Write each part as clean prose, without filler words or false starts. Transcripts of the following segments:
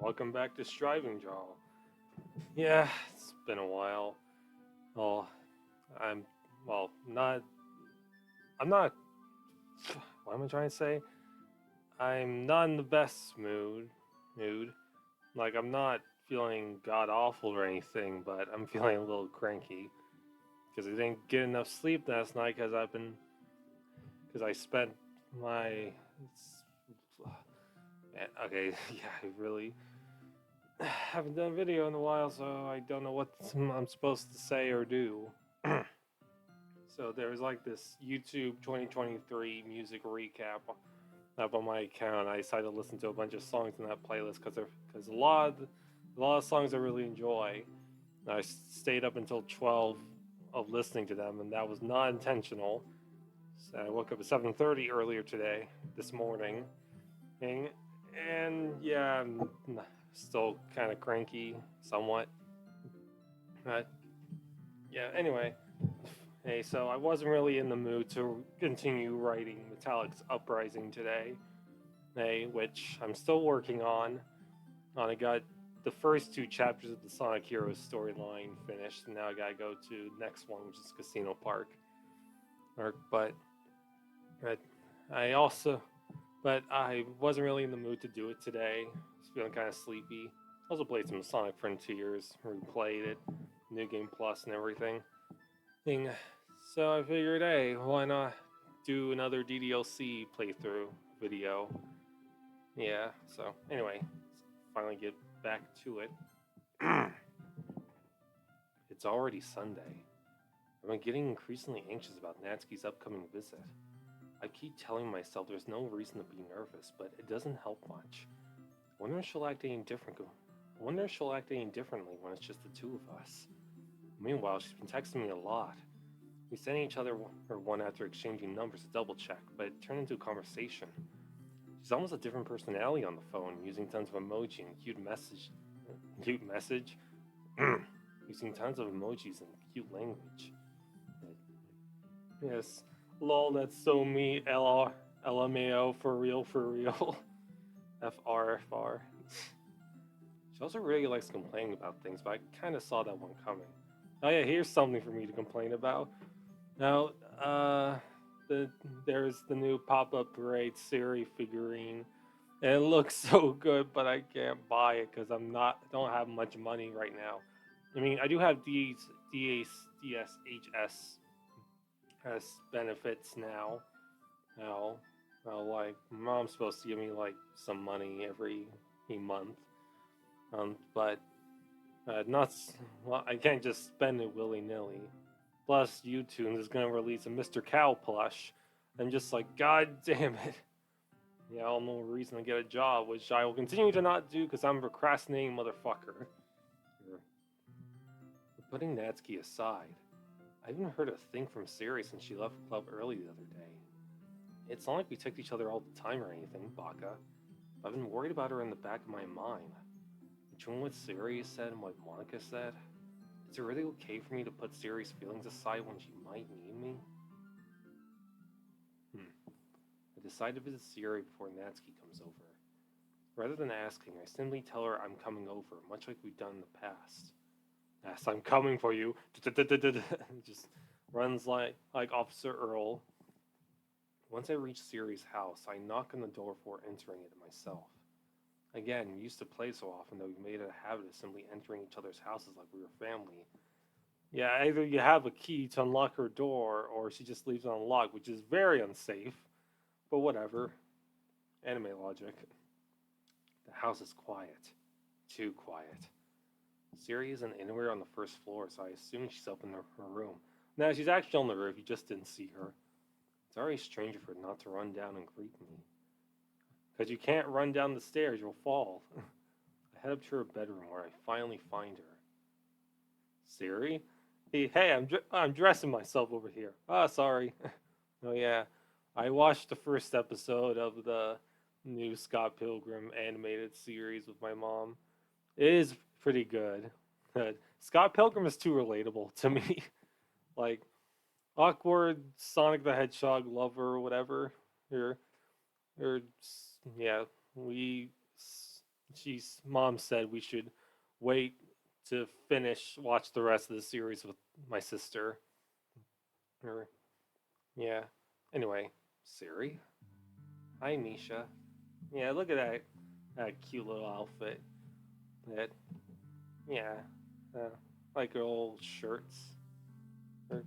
Welcome back to Striving Jaw. Yeah, it's been a while. Well, I'm, well, not, I'm not, what am I trying to say? I'm not in the best mood. Like, I'm not feeling god awful or anything, but I'm feeling a little cranky. Because I didn't get enough sleep last night because I spent my, man, okay, yeah, I really haven't done a video in a while, so I don't know what I'm supposed to say or do. So there's like this YouTube 2023 music recap up on my account. I decided to listen to a bunch of songs in that playlist because a lot of songs I really enjoy. I stayed up until 12 of listening to them, and that was not intentional. So I woke up at 7:30 earlier today, this morning, and yeah, I'm still kind of cranky, somewhat. But yeah, anyway, hey, so I wasn't really in the mood to continue writing Metallic's Uprising today, hey, which I'm still working on. I got the first two chapters of the Sonic Heroes storyline finished, and now I gotta go to the next one, which is Casino Park. But I also, but I wasn't really in the mood to do it today. I was feeling kind of sleepy. I also played some Sonic Frontiers, replayed it, New Game Plus, and everything. So I figured, hey, why not do another DDLC playthrough video? Yeah, so anyway, let's finally get back to it. It's already Sunday. I've been getting increasingly anxious about Natsuki's upcoming visit. I keep telling myself there's no reason to be nervous, but it doesn't help much. I wonder if she'll act any different. I wonder if she'll act any differently when it's just the two of us. Meanwhile, she's been texting me a lot. We sent each other one after exchanging numbers to double check, but it turned into a conversation. She's almost a different personality on the phone, using tons of emoji and cute message, using tons of emojis and cute language. Yes, lol, that's so me. LR, LMAO, for real, for real. FR. She also really likes complaining about things, but I kind of saw that one coming. Oh yeah, here's something for me to complain about. Now, the there's the new pop-up parade Siri figurine. And it looks so good, but I can't buy it because don't have much money right now. I mean, I do have DSHS benefits now. Now, like mom's supposed to give me like some money every month, but not well. I can't just spend it willy nilly. Plus, YouTunes is gonna release a Mr. Cow plush. I'm just like, God damn it. Yeah, all no reason to get a job, which I will continue to not do because I'm a procrastinating motherfucker. But putting Natsuki aside, I haven't heard a thing from Siri since she left club early the other day. It's not like we text each other all the time or anything, Baka. I've been worried about her in the back of my mind. Between what Siri said and what Monica said, is it really okay for me to put Siri's feelings aside when she might need me? I decide to visit Siri before Natsuki comes over. Rather than asking, I simply tell her I'm coming over, much like we've done in the past. Yes, I'm coming for you. Just runs like Officer Earl. Once I reach Siri's house, I knock on the door before entering it myself. Again, we used to play so often that we made it a habit of simply entering each other's houses like we were family. Yeah, either you have a key to unlock her door, or she just leaves it unlocked, which is very unsafe. But whatever. Anime logic. The house is quiet. Too quiet. Siri isn't anywhere on the first floor, so I assume she's up in her room. No, she's actually on the roof, you just didn't see her. It's already strange for her not to run down and greet me. Because you can't run down the stairs, you'll fall. I head up to her bedroom where I finally find her. Siri? Hey, I'm dressing myself over here. Ah, sorry. Oh yeah, I watched the first episode of the new Scott Pilgrim animated series with my mom. It is pretty good. Scott Pilgrim is too relatable to me. Like, awkward Sonic the Hedgehog lover or whatever. Or yeah, we Mom said we should wait to watch the rest of the series with my sister. Or, yeah. Anyway, Siri. Hi, Misha. Yeah, look at that cute little outfit. That, yeah, uh, like her old shirts. Or,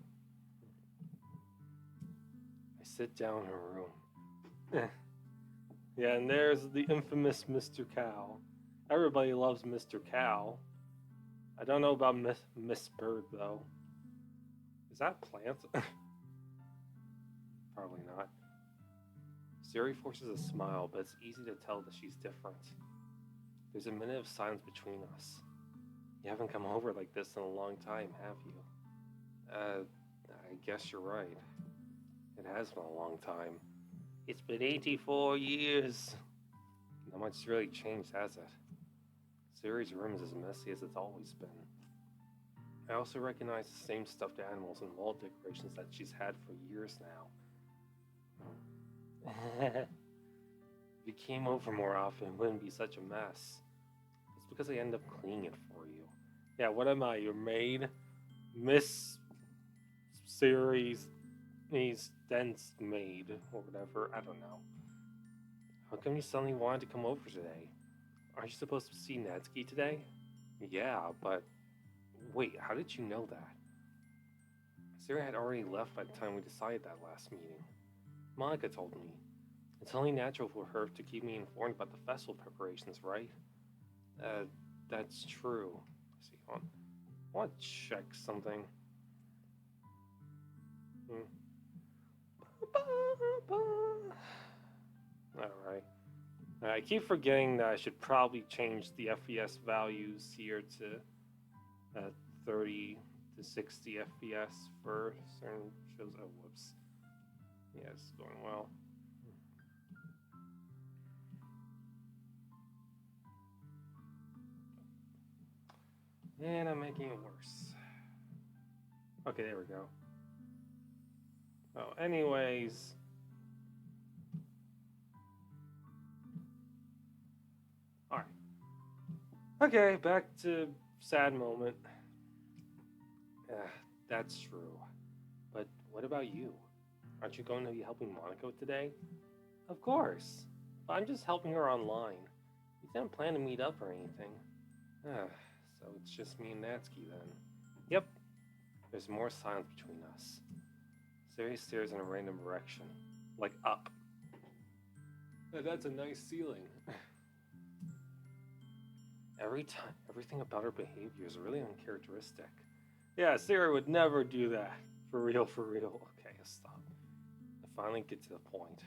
I sit down in her room. Yeah, and there's the infamous Mr. Cow. Everybody loves Mr. Cow. I don't know about Miss Bird though. Is that a plant? Probably not. Siri forces a smile, but it's easy to tell that she's different. There's a minute of silence between us. You haven't come over like this in a long time, have you? I guess you're right. It has been a long time. It's been 84 years. Not much really changed, has it? Siri's room is as messy as it's always been. I also recognize the same stuffed animals and wall decorations that she's had for years now. If you came over more often, it wouldn't be such a mess. It's because I end up cleaning it for you. Yeah, what am I, your maid? Miss Siri's Dent's maid, or whatever, I don't know. How come you suddenly wanted to come over today? Aren't you supposed to see Natsuki today? Yeah, but wait, how did you know that? Sarah had already left by the time we decided that last meeting. Monica told me. It's only natural for her to keep me informed about the festival preparations, right? That's true. Let's see, I want to check something. Alright. I keep forgetting that I should probably change the FPS values here to 30 to 60 FPS for certain shows. Oh, whoops. Yeah, it's going well. And I'm making it worse. Okay, there we go. Oh, anyways. Alright. Okay, back to sad moment. That's true. But what about you? Aren't you going to be helping Monaco today? Of course. But I'm just helping her online. We didn't plan to meet up or anything. So it's just me and Natsuki then. Yep. There's more silence between us. Siri stares in a random direction. Like up. That's a nice ceiling. Everything about her behavior is really uncharacteristic. Yeah, Sarah would never do that. For real. Okay, stop. I finally get to the point.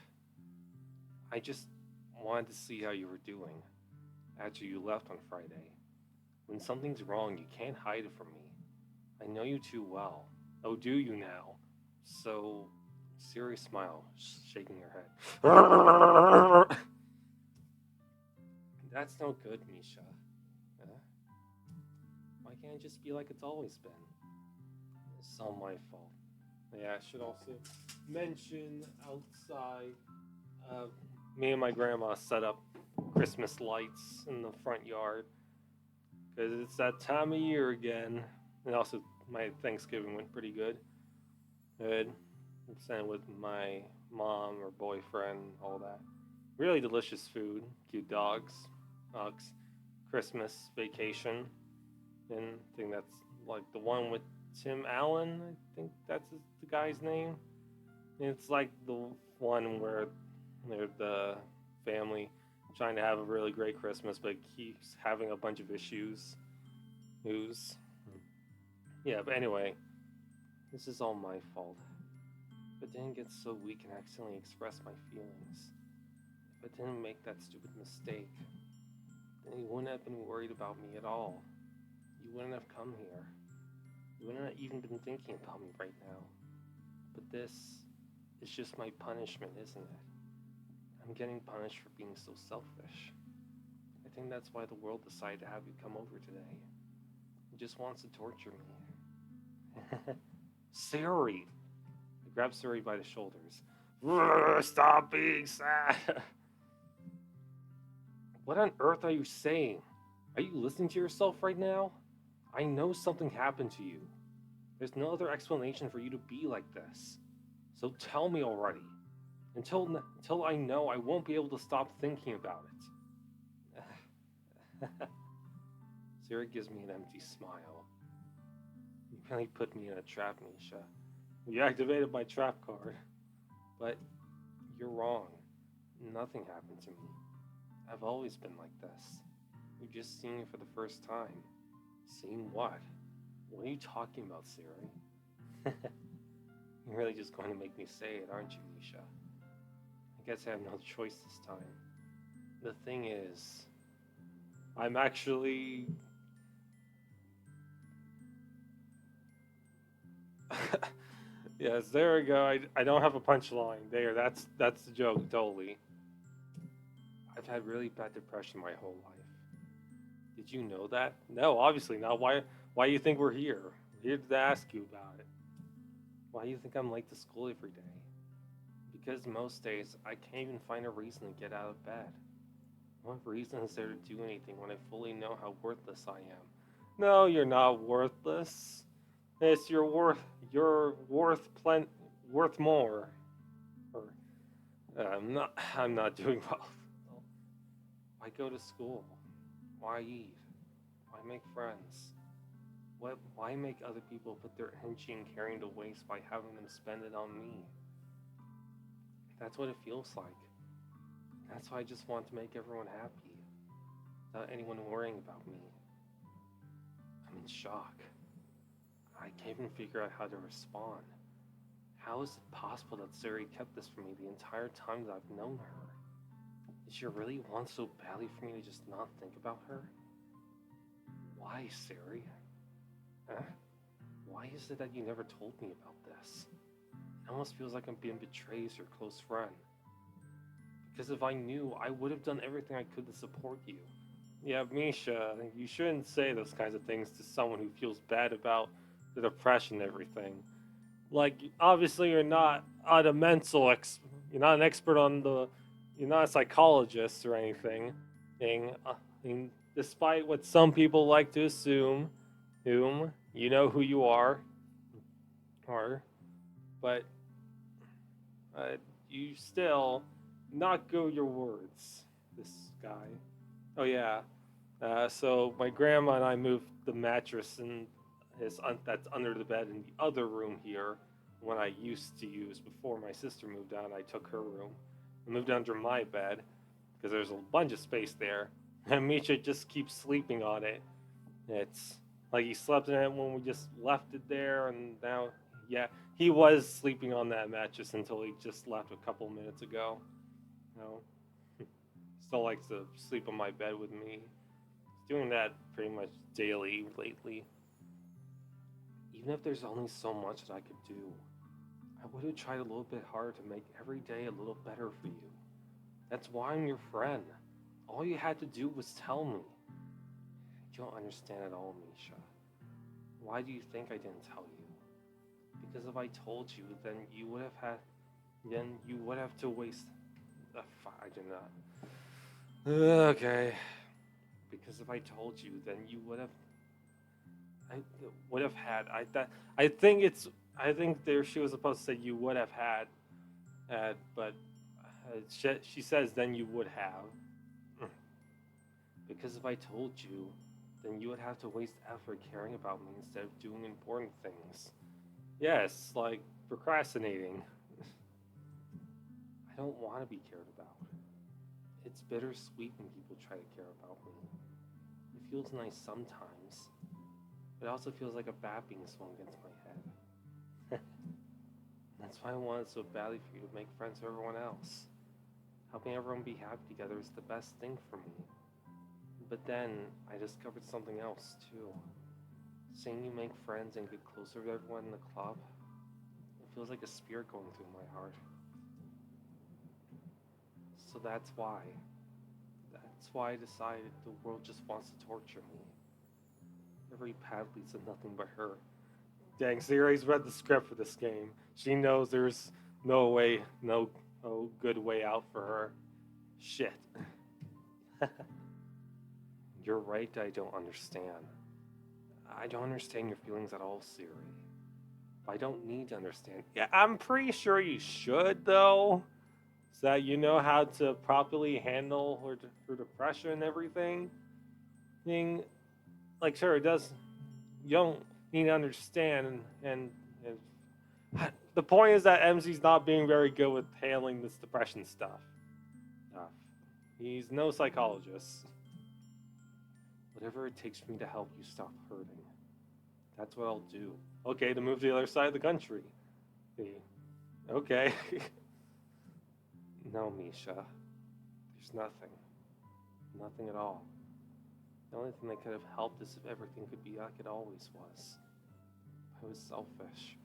I just wanted to see how you were doing after you left on Friday. When something's wrong, you can't hide it from me. I know you too well. Oh, do you now? So, Siri smiled, shaking her head. That's no good, Misha. Why can't it just be like it's always been? It's all my fault. Yeah, I should also mention outside, me and my grandma set up Christmas lights in the front yard because it's that time of year again. And also, my Thanksgiving went pretty good. Good. Same with my mom or boyfriend, all that. Really delicious food, cute dogs, Christmas vacation. And I think that's like the one with Tim Allen. I think that's the guy's name. And it's like the one where they're the family trying to have a really great Christmas, but keeps having a bunch of issues. Yeah, but anyway, this is all my fault. If I didn't get so weak and accidentally express my feelings, if I didn't make that stupid mistake, then you wouldn't have been worried about me at all. You wouldn't have come here. You wouldn't have even been thinking about me right now. But this is just my punishment, isn't it? I'm getting punished for being so selfish. I think that's why the world decided to have you come over today. It just wants to torture me. Siri! I grab Siri by the shoulders. Stop being sad! What on earth are you saying? Are you listening to yourself right now? I know something happened to you. There's no other explanation for you to be like this. So tell me already. Until I know, I won't be able to stop thinking about it. Sarah gives me an empty smile. You really put me in a trap, Misha. You activated my trap card. But you're wrong. Nothing happened to me. I've always been like this. You're just seeing it for the first time. Seeing what? What are you talking about, Siri? You're really just going to make me say it, aren't you, Misha? I guess I have no choice this time. The thing is, I'm actually... Yes, there we go. I don't have a punchline. There, that's the joke, totally. I've had really bad depression my whole life. Did you know that? No, obviously not. Why do you think we're here? We're here to ask you about it. Why do you think I'm late to school every day? Because most days, I can't even find a reason to get out of bed. What reason is there to do anything when I fully know how worthless I am? No, you're not worthless. It's you're worth more. Or, I'm not doing well. Why go to school? Why eat? Why make friends? Why make other people put their energy and caring to waste by having them spend it on me? That's what it feels like. That's why I just want to make everyone happy, without anyone worrying about me. I'm in shock. I can't even figure out how to respond. How is it possible that Siri kept this from me the entire time that I've known her? Did she really want so badly for me to just not think about her? Why, Siri? Huh? Why is it that you never told me about this? It almost feels like I'm being betrayed as your close friend. Because if I knew, I would have done everything I could to support you. Yeah, Misha, you shouldn't say those kinds of things to someone who feels bad about the depression and everything. Like, obviously you're not you're not an expert on you're not a psychologist or anything. Despite what some people like to assume, you know who you are, but you still not go your words, this guy. Oh yeah, so my grandma and I moved the mattress that's under the bed in the other room here when I used to use before my sister moved out. I took her room. I moved under my bed because there's a bunch of space there. And Misha just keeps sleeping on it. It's like he slept in it when we just left it there, and now, yeah, he was sleeping on that mattress until he just left a couple minutes ago. Still likes to sleep on my bed with me. He's doing that pretty much daily lately. Even if there's only so much that I could do, I would have tried a little bit harder to make every day a little better for you. That's why I'm your friend. All you had to do was tell me. You don't understand at all, Misha. Why do you think I didn't tell you? Because if I told you, then you would have to waste. I did not. Okay. Because if I told you, then you would have. I would have had. I think there she was supposed to say you would have had, but she says then you would have. Because if I told you, then you would have to waste effort caring about me instead of doing important things. Yes, like procrastinating. I don't want to be cared about. It's bittersweet when people try to care about me. It feels nice sometimes, but it also feels like a bat being swung against my head. That's why I wanted so badly for you to make friends with everyone else. Helping everyone be happy together is the best thing for me. But then, I discovered something else, too. Seeing you make friends and get closer to everyone in the club, it feels like a spear going through my heart. So that's why I decided the world just wants to torture me. Every path leads to nothing but her. Dang, Siri's read the script for this game. She knows there's no good way out for her. Shit. You're right, I don't understand. I don't understand your feelings at all, Siri. I don't need to understand. Yeah, I'm pretty sure you should, though. So that you know how to properly handle her depression and everything. Like, sure, it does. You don't need to understand. The point is that MC's not being very good with handling this depression stuff. He's no psychologist. Whatever it takes for me to help you stop hurting. That's what I'll do. Okay, to move to the other side of the country. Okay. No, Misha. There's nothing. Nothing at all. The only thing that could have helped is if everything could be like it always was. I was selfish.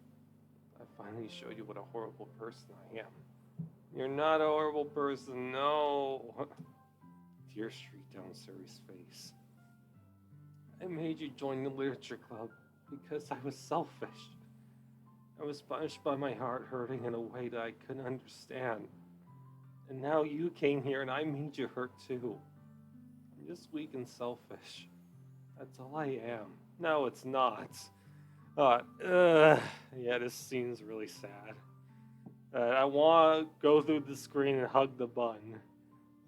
I finally showed you what a horrible person I am. You're not a horrible person, no. Tears streaked down Suri's face. I made you join the literature club because I was selfish. I was punished by my heart hurting in a way that I couldn't understand. And now you came here and I made you hurt too. I'm just weak and selfish. That's all I am. No, it's not. Yeah, this scene's really sad. I want to go through the screen and hug the bun.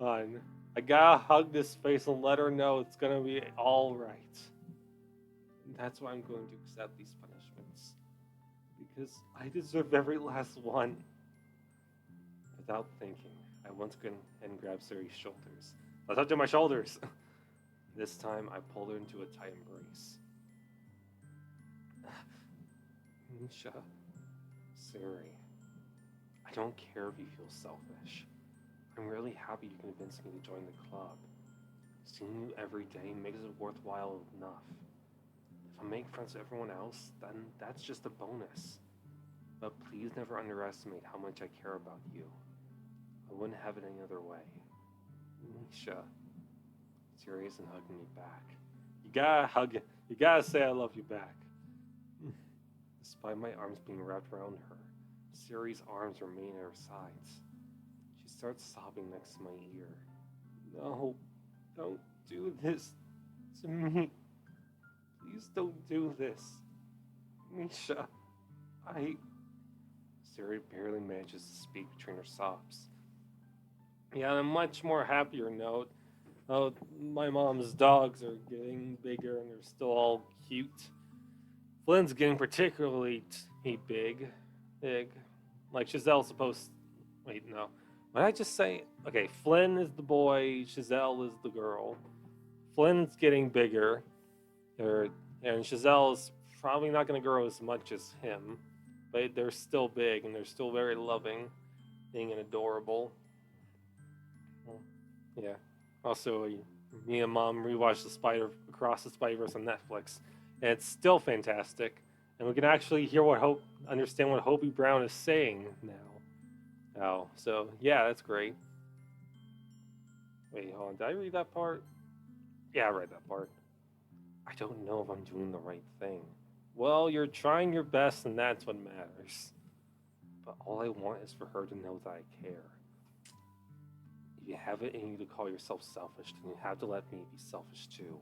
I gotta hug this face and let her know it's gonna be alright. That's why I'm going to accept these punishments. Because I deserve every last one. Without thinking, I once again and grabbed Suri's shoulders. I touched my shoulders! This time, I pulled her into a tight embrace. Misha, Suri, I don't care if you feel selfish. I'm really happy you convinced me to join the club. Seeing you every day makes it worthwhile enough. If I make friends with everyone else, then that's just a bonus. But please never underestimate how much I care about you. I wouldn't have it any other way. Misha. Suri isn't hugging me back. You gotta hug it. You gotta say I love you back. Despite my arms being wrapped around her, Suri's arms remain at her sides. She starts sobbing next to my ear. No, don't do this to me. Please don't do this. Misha, Suri barely manages to speak between her sobs. Yeah, on a much more happier note, my mom's dogs are getting bigger and they're still all cute. Flynn's getting particularly big. Like Chazelle's supposed. Wait, no. What did I just say? Okay, Flynn is the boy. Chazelle is the girl. Flynn's getting bigger, and Chazelle's probably not going to grow as much as him, but they're still big and they're still very loving, being and adorable. Yeah. Also, me and Mom rewatched Across the Spider-Verse on Netflix, and it's still fantastic. And we can actually understand what Hobie Brown is saying now. Oh, so yeah, that's great. Wait, hold on. Did I read that part? Yeah, I read that part. I don't know if I'm doing the right thing. Well, you're trying your best, and that's what matters. But all I want is for her to know that I care. If you have it in you to call yourself selfish, then you have to let me be selfish too.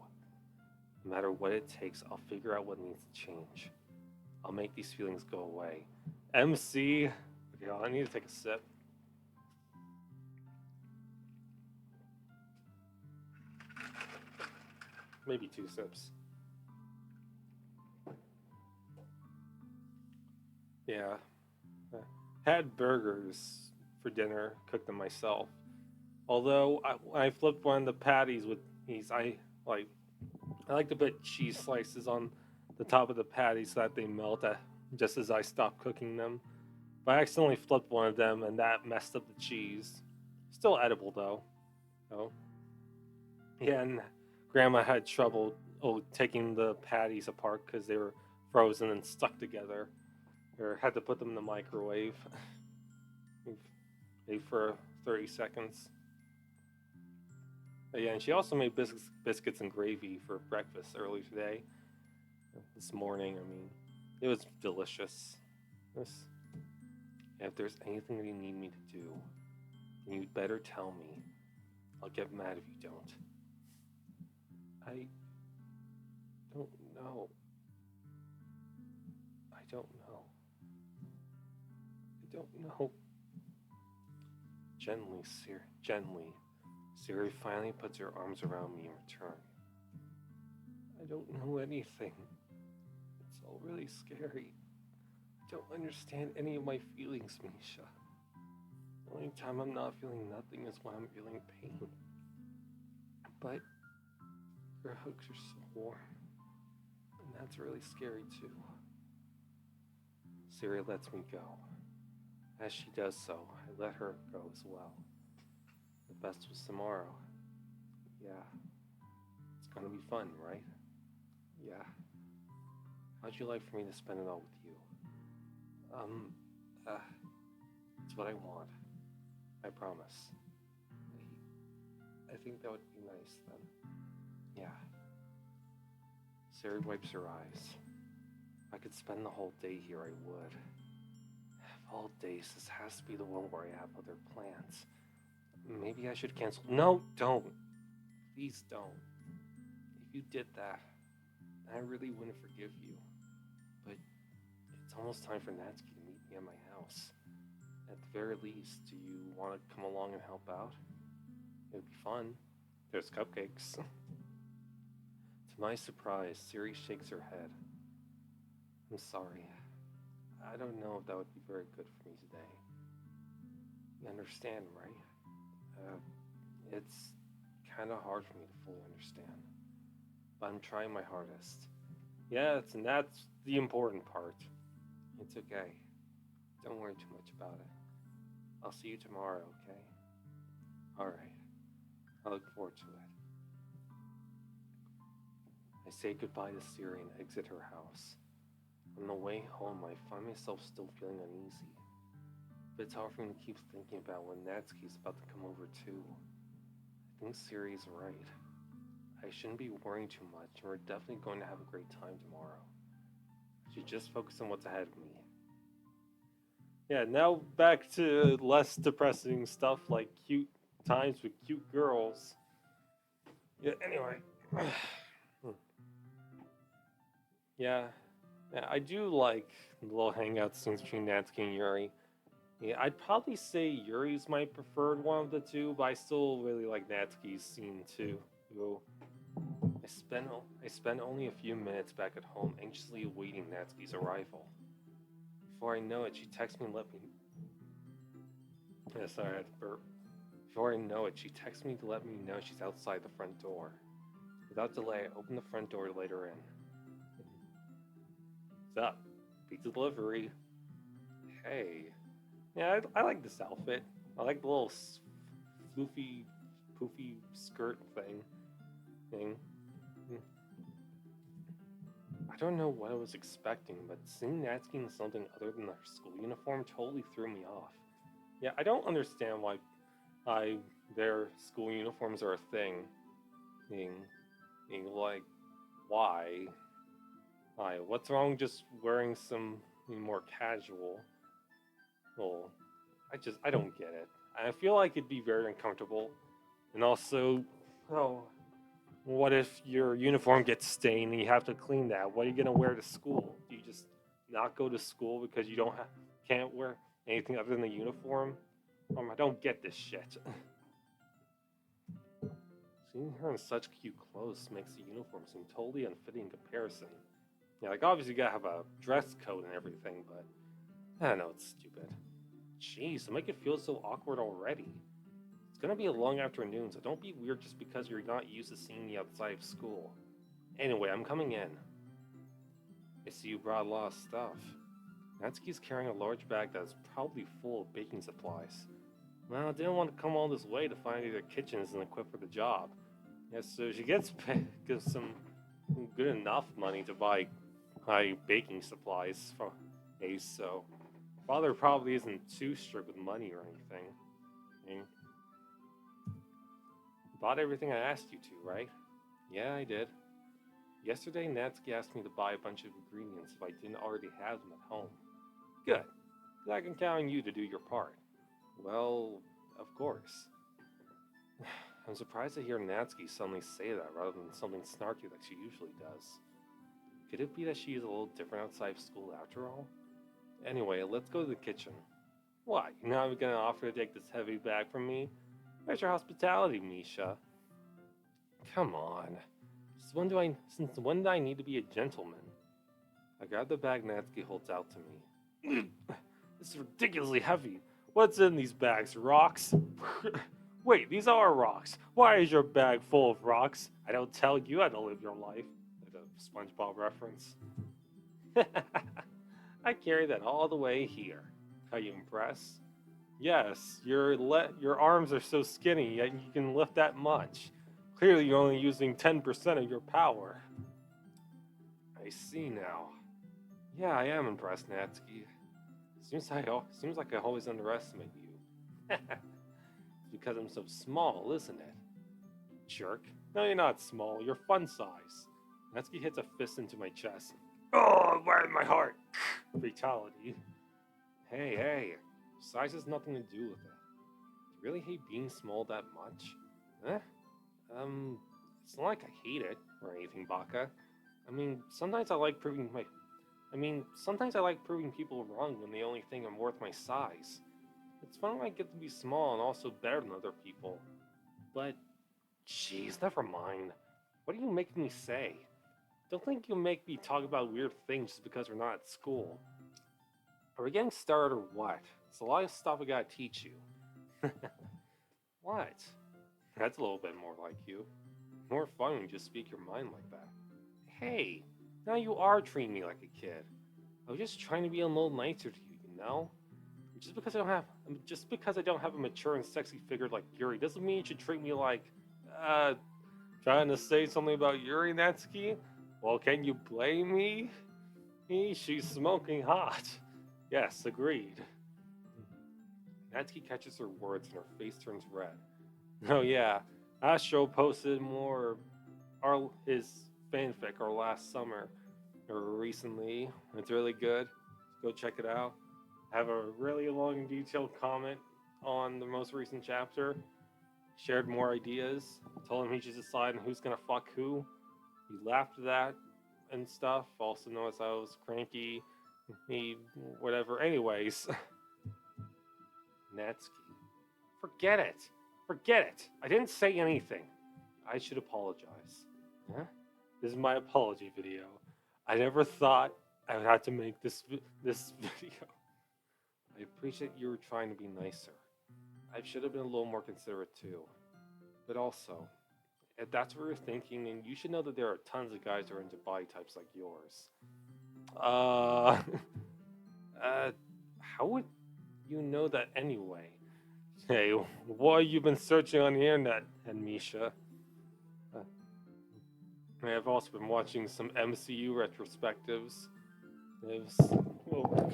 No matter what it takes, I'll figure out what needs to change. I'll make these feelings go away. MC. Okay, I need to take a sip. Maybe 2 sips. Yeah. Had burgers for dinner, cooked them myself. Although when I flipped one of the patties with these, I like to put cheese slices on the top of the patty so that they melt just as I stop cooking them. But I accidentally flipped one of them and that messed up the cheese. Still edible though. Oh. Yeah, and Grandma had trouble taking the patties apart because they were frozen and stuck together. Or had to put them in the microwave. Wait for 30 seconds. But yeah, and she also made biscuits and gravy for breakfast early today. This morning, I mean. It was delicious. If there's anything that you need me to do, then you'd better tell me. I'll get mad if you don't. I don't know. I don't know. I don't know. Gently. Siri finally puts her arms around me in return. I don't know anything. It's all really scary. I don't understand any of my feelings, Misha. The only time I'm not feeling nothing is when I'm feeling pain. But your hugs are so warm, and that's really scary too. Siri lets me go. As she does so, I let her go as well. The best was tomorrow. Yeah. It's gonna be fun, right? Yeah. How'd you like for me to spend it all with you? It's what I want. I promise. I think that would be nice then. Yeah. Sari wipes her eyes. If I could spend the whole day here, I would. Of all days, this has to be the one where I have other plans. Maybe I should cancel. No, don't. Please don't. If you did that, I really wouldn't forgive you. But it's almost time for Natsuki to meet me at my house. At the very least, do you want to come along and help out? It would be fun. There's cupcakes. To my surprise, Siri shakes her head. I'm sorry. I don't know if that would be very good for me today. You understand, right? It's kind of hard for me to fully understand. But I'm trying my hardest. Yes, and that's the important part. It's okay. Don't worry too much about it. I'll see you tomorrow, okay? Alright. I look forward to it. I say goodbye to Siri and exit her house. On the way home, I find myself still feeling uneasy. But it's hard for me to keep thinking about when Natsuki's about to come over too. I think Siri's right. I shouldn't be worrying too much, and we're definitely going to have a great time tomorrow. I should just focus on what's ahead of me. Yeah, now back to less depressing stuff like cute times with cute girls. Yeah, anyway. Yeah, I do like the little hangout scenes between Natsuki and Yuri. Yeah, I'd probably say Yuri's my preferred one of the two, but I still really like Natsuki's scene too. I spent only a few minutes back at home, anxiously awaiting Natsuki's arrival. Before I know it, she texts me and let me. Yeah, sorry, I had to burp. Before I know it, she texts me to let me know she's outside the front door. Without delay, I open the front door to let her in. What's up? Pizza delivery. Hey. Yeah, I like this outfit. I like the little floofy, poofy skirt thing. I don't know what I was expecting, but seeing Natsuki in something other than her school uniform totally threw me off. Yeah, I don't understand why their school uniforms are a thing. Like, why? What's wrong just wearing some more casual? Well, I don't get it. I feel like it'd be very uncomfortable. And also, what if your uniform gets stained and you have to clean that? What are you gonna wear to school? Do you just not go to school because you can't wear anything other than the uniform? I don't get this shit. Seeing her in such cute clothes makes the uniform seem totally unfitting in comparison. Yeah, like obviously you gotta have a dress code and everything, but I don't know, it's stupid. Jeez, to make it feel so awkward already. It's gonna be a long afternoon, so don't be weird just because you're not used to seeing me outside of school. Anyway, I'm coming in. I see you brought a lot of stuff. Natsuki's carrying a large bag that is probably full of baking supplies. Well, I didn't want to come all this way to find either kitchen isn't equipped for the job. Yeah, so she gives some good enough money to buy baking supplies from Ace, so father probably isn't too strict with money or anything. You bought everything I asked you to, right? Yeah, I did. Yesterday, Natsuki asked me to buy a bunch of ingredients if I didn't already have them at home. Good. I can count on you to do your part. Well, of course. I'm surprised to hear Natsuki suddenly say that rather than something snarky like she usually does. Could it be that she is a little different outside of school after all? Anyway, let's go to the kitchen. What, you're not gonna offer to take this heavy bag from me? Where's your hospitality, Misha? Come on. Since when do I need to be a gentleman? I grab the bag Natsuki holds out to me. This is ridiculously heavy. What's in these bags? Rocks? Wait, these are rocks. Why is your bag full of rocks? I don't tell you how to live your life. Like a SpongeBob reference. I carry that all the way here. Are you impressed? Yes, your arms are so skinny, yet you can lift that much. Clearly, you're only using 10% of your power. I see now. Yeah, I am impressed, Natsuki. Seems like I always underestimate you. It's because I'm so small, isn't it? Jerk. No, you're not small. You're fun size. Natsuki hits a fist into my chest. Oh, right in my heart. Fatality. Hey. Size has nothing to do with it. Do you really hate being small that much? Huh? It's not like I hate it or anything, Baka. Sometimes I like proving people wrong when they only think I'm worth my size. It's fun when I get to be small and also better than other people. But, jeez, never mind. What are you making me say? Don't think you'll make me talk about weird things just because we're not at school. Are we getting started or what? It's a lot of stuff I gotta teach you. What? That's a little bit more like you. More fun when you just speak your mind like that. Hey, now you are treating me like a kid. I was just trying to be a little nicer to you, you know? Just because I don't have a mature and sexy figure like Yuri doesn't mean you should treat me like, trying to say something about Yuri, Natsuki? Well, can you blame me? She's smoking hot. Yes, agreed. Natsuki catches her words and her face turns red. Oh yeah, Astro posted his fanfic last summer, or recently. It's really good. Go check it out. I have a really long detailed comment on the most recent chapter. Shared more ideas. Told him he should decide on who's gonna fuck who. He laughed at that and stuff. Also noticed I was cranky. Whatever. Anyways. Natsuki. Forget it. I didn't say anything. I should apologize. Huh? This is my apology video. I never thought I would have to make this video. I appreciate you were trying to be nicer. I should have been a little more considerate too. But also, if that's what you're thinking, then you should know that there are tons of guys who are into body types like yours. How would you know that anyway? Hey, what have you been searching on the internet, Misha? I've also been watching some MCU retrospectives. Oh,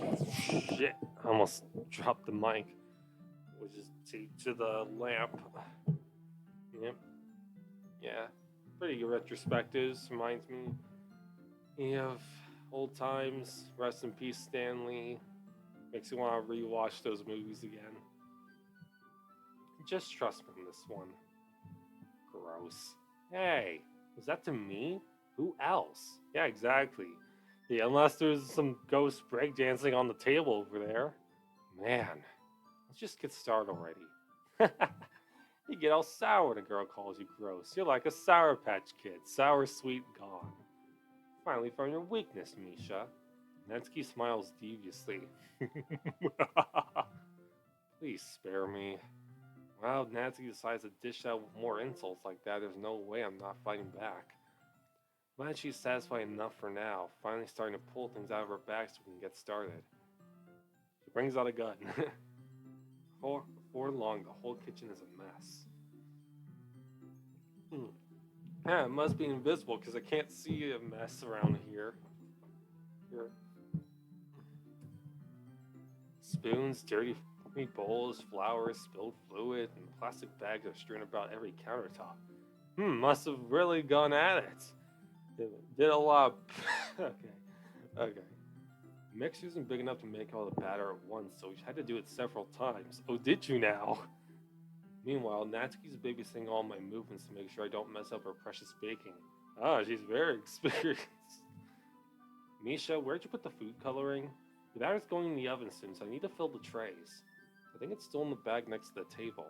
shit. I almost dropped the mic. Which is taped to the lamp. Yep. Yeah. Pretty good retrospectives. Reminds me of old times. Rest in peace, Stanley. Makes you want to rewatch those movies again. Just trust me on this one. Gross. Hey, was that to me? Who else? Yeah, exactly. Yeah, unless there's some ghost breakdancing on the table over there. Man, let's just get started already. You get all sour when a girl calls you gross. You're like a Sour Patch Kid. Sour, sweet, gone. Finally found your weakness, Misha. Natsuki smiles deviously. Please spare me. Wow, Natsuki decides to dish out more insults like that. There's no way I'm not fighting back. Glad she's satisfied enough for now, finally starting to pull things out of her bag so we can get started. She brings out a gun. Before long, the whole kitchen is a mess. Yeah, it must be invisible because I can't see a mess around here. Spoons, dirty bowls, flowers, spilled fluid, and plastic bags are strewn about every countertop. Must have really gone at it. Did a lot of... Okay. The mixer isn't big enough to make all the batter at once, so we had to do it several times. Oh, did you now? Meanwhile, Natsuki's babysitting all my movements to make sure I don't mess up her precious baking. Ah, she's very experienced. Misha, where'd you put the food coloring? The batter's going in the oven soon, so I need to fill the trays. I think it's still in the bag next to the table.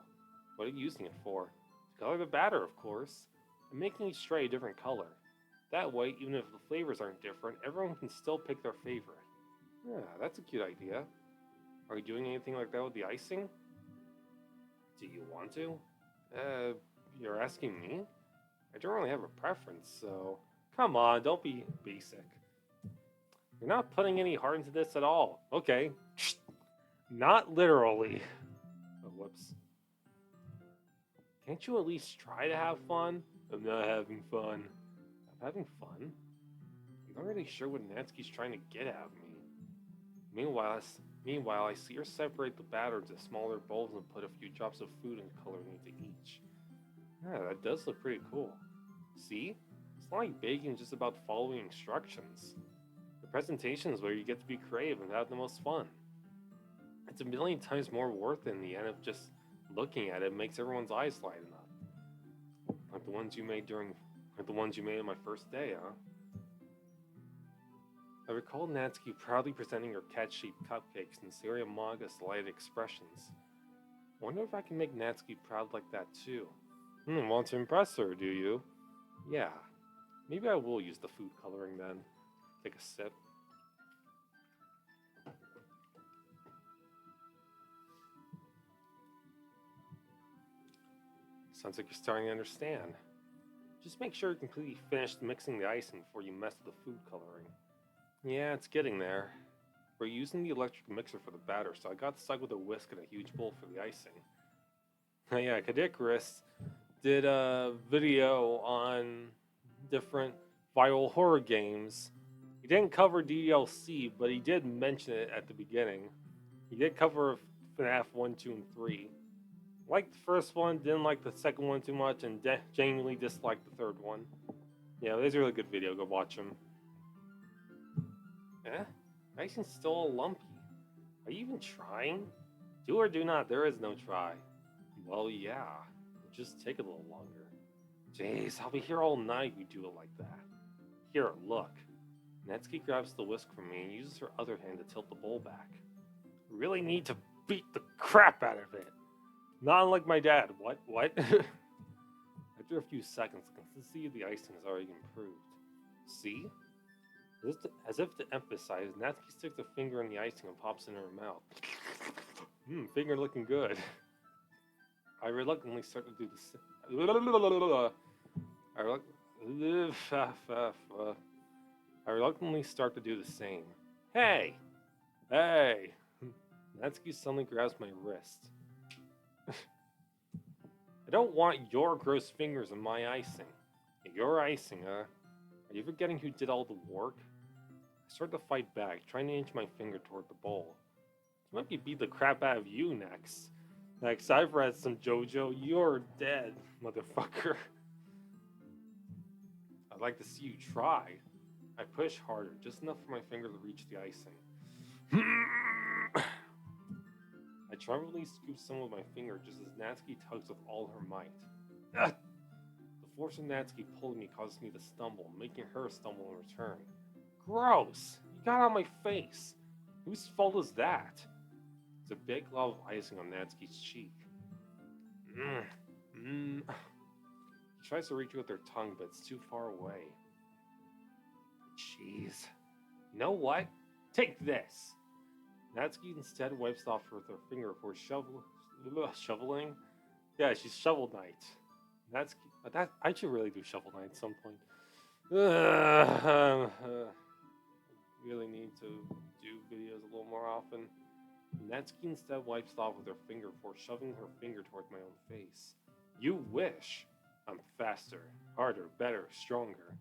What are you using it for? To color the batter, of course. I'm making each tray a different color. That way, even if the flavors aren't different, everyone can still pick their favorite. Yeah, that's a cute idea. Are you doing anything like that with the icing? Do you want to? You're asking me? I don't really have a preference, so... Come on, don't be basic. You're not putting any heart into this at all. Okay. Not literally. Oh, whoops. Can't you at least try to have fun? I'm not having fun. I'm having fun? I'm not really sure what Natsuki's trying to get at me. Meanwhile, I see her separate the batter into smaller bowls and put a few drops of food and coloring into each. Yeah, that does look pretty cool. See? It's not like baking is just about following instructions. The presentation is where you get to be creative and have the most fun. It's a million times more worth it in the end of just looking at it makes everyone's eyes lighten up. Like the ones you made on my first day, huh? I recall Natsuki proudly presenting her cat-shaped cupcakes and Maga's delighted expressions. I wonder if I can make Natsuki proud like that too. Want to impress her, do you? Yeah. Maybe I will use the food coloring then. Take a sip. Sounds like you're starting to understand. Just make sure you're completely finished mixing the icing before you mess with the food coloring. Yeah, it's getting there. We're using the electric mixer for the batter, so I got stuck with a whisk and a huge bowl for the icing. Yeah, Kadikarus did a video on different viral horror games. He didn't cover DDLC, but he did mention it at the beginning. He did cover FNAF 1, 2, and 3. Liked the first one, didn't like the second one too much, and genuinely disliked the third one. Yeah, it was a really good video, go watch him. Eh? Icing's still all lumpy. Are you even trying? Do or do not, there is no try. Well, yeah. Just take a little longer. Jeez, I'll be here all night if you do it like that. Here, look. Natsuki grabs the whisk from me and uses her other hand to tilt the bowl back. Really need to beat the crap out of it. Not unlike my dad. What? After a few seconds, the consistency of the icing has already improved. See? As if to emphasize, Natsuki sticks a finger in the icing and pops it in her mouth. Finger looking good. I reluctantly start to do the I reluctantly start to do the same. Hey! Natsuki suddenly grabs my wrist. I don't want your gross fingers in my icing. Your icing, huh? Are you forgetting who did all the work? I start to fight back, trying to inch my finger toward the bowl. Let me beat the crap out of you next. Next, I've read some JoJo. You're dead, motherfucker. I'd like to see you try. I push harder, just enough for my finger to reach the icing. I triumphantly scoop some with my finger just as Natsuki tugs with all her might. The force of Natsuki pulling me causes me to stumble, making her stumble in return. Gross! You got on my face! Whose fault is that? There's a big glob of icing on Natsuki's cheek. She tries to reach it with her tongue, but it's too far away. Jeez. You know what? Take this! Natsuki instead wipes off with her finger before shoveling. Yeah, she's Shovel Knight. Natsuki, I should really do Shovel Knight at some point. Really need to do videos a little more often. Natsuki instead wipes off with her finger before shoving her finger towards my own face. You wish! I'm faster, harder, better, stronger.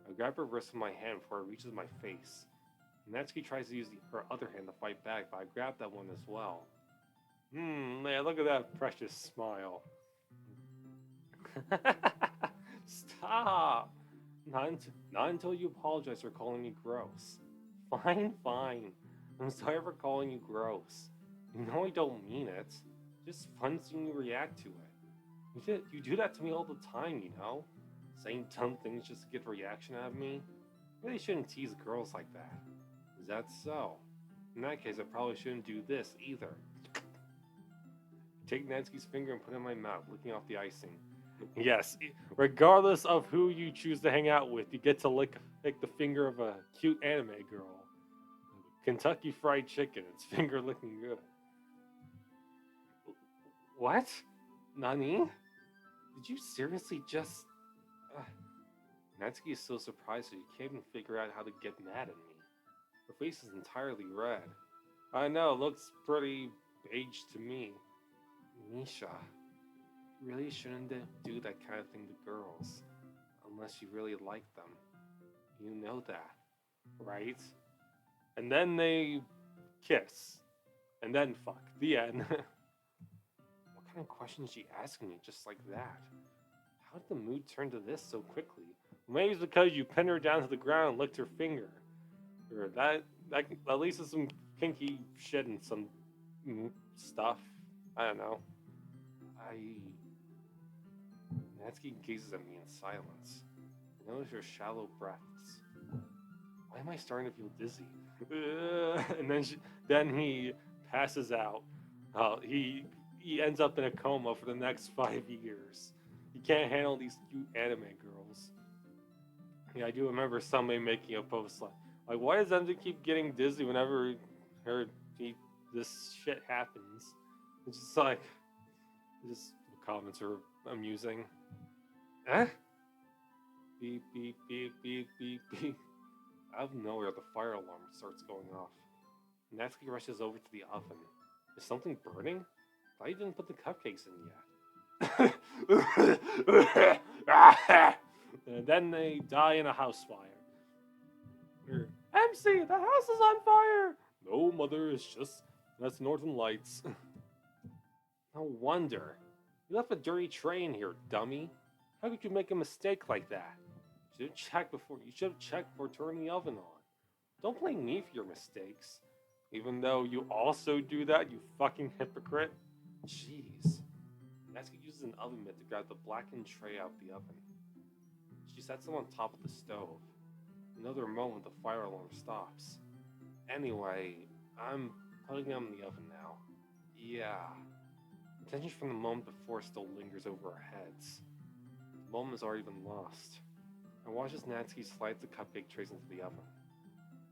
I grab her wrist with my hand before it reaches my face. Natsuki tries to use her other hand to fight back, but I grab that one as well. Man, look at that precious smile. Stop! Not until you apologize for calling me gross. Fine. I'm sorry for calling you gross. You know I don't mean it. Just fun seeing you react to it. You do that to me all the time, you know? Saying dumb things just to get a reaction out of me? You really shouldn't tease girls like that. Is that so? In that case, I probably shouldn't do this either. Take Natsuki's finger and put it in my mouth, licking off the icing. Yes, regardless of who you choose to hang out with, you get to lick the finger of a cute anime girl. Kentucky Fried Chicken, it's finger licking good. What? Nani? Did you seriously just... Natsuki is so surprised that she can't even figure out how to get mad at me. Her face is entirely red. I know, looks pretty beige to me. Misha, you really shouldn't do that kind of thing to girls. Unless you really like them. You know that, right? And then they kiss. And then fuck. The end. What kind of questions is she asking me just like that? How did the mood turn to this so quickly? Maybe it's because you pinned her down to the ground and licked her finger. Or that at least is some kinky shit and some stuff. I don't know. Natsuki gazes at me in silence. I notice her shallow breaths. Why am I starting to feel dizzy? And then he passes out. He ends up in a coma for the next 5 years. He can't handle these cute anime girls. Yeah, I do remember somebody making a post like why does MJ keep getting dizzy whenever this shit happens? It's just like, the comments are amusing. Eh? Beep, beep, beep, beep, beep, beep. Out of nowhere, the fire alarm starts going off. Natsuki rushes over to the oven. Is something burning? I didn't put the cupcakes in yet. And then they die in a house fire. MC, the house is on fire! No, mother, that's Northern Lights. No wonder. You left a dirty tray in here, dummy. How could you make a mistake like that? You should have checked before turning the oven on. Don't blame me for your mistakes. Even though you also do that, you fucking hypocrite. Jeez. Natsuki uses an oven mitt to grab the blackened tray out of the oven. She sets them on top of the stove. Another moment, the fire alarm stops. Anyway, I'm putting them in the oven now. Yeah. The tension from the moment before still lingers over our heads. The moment has already been lost. I watch as Natsuki slides the cupcake trays into the oven.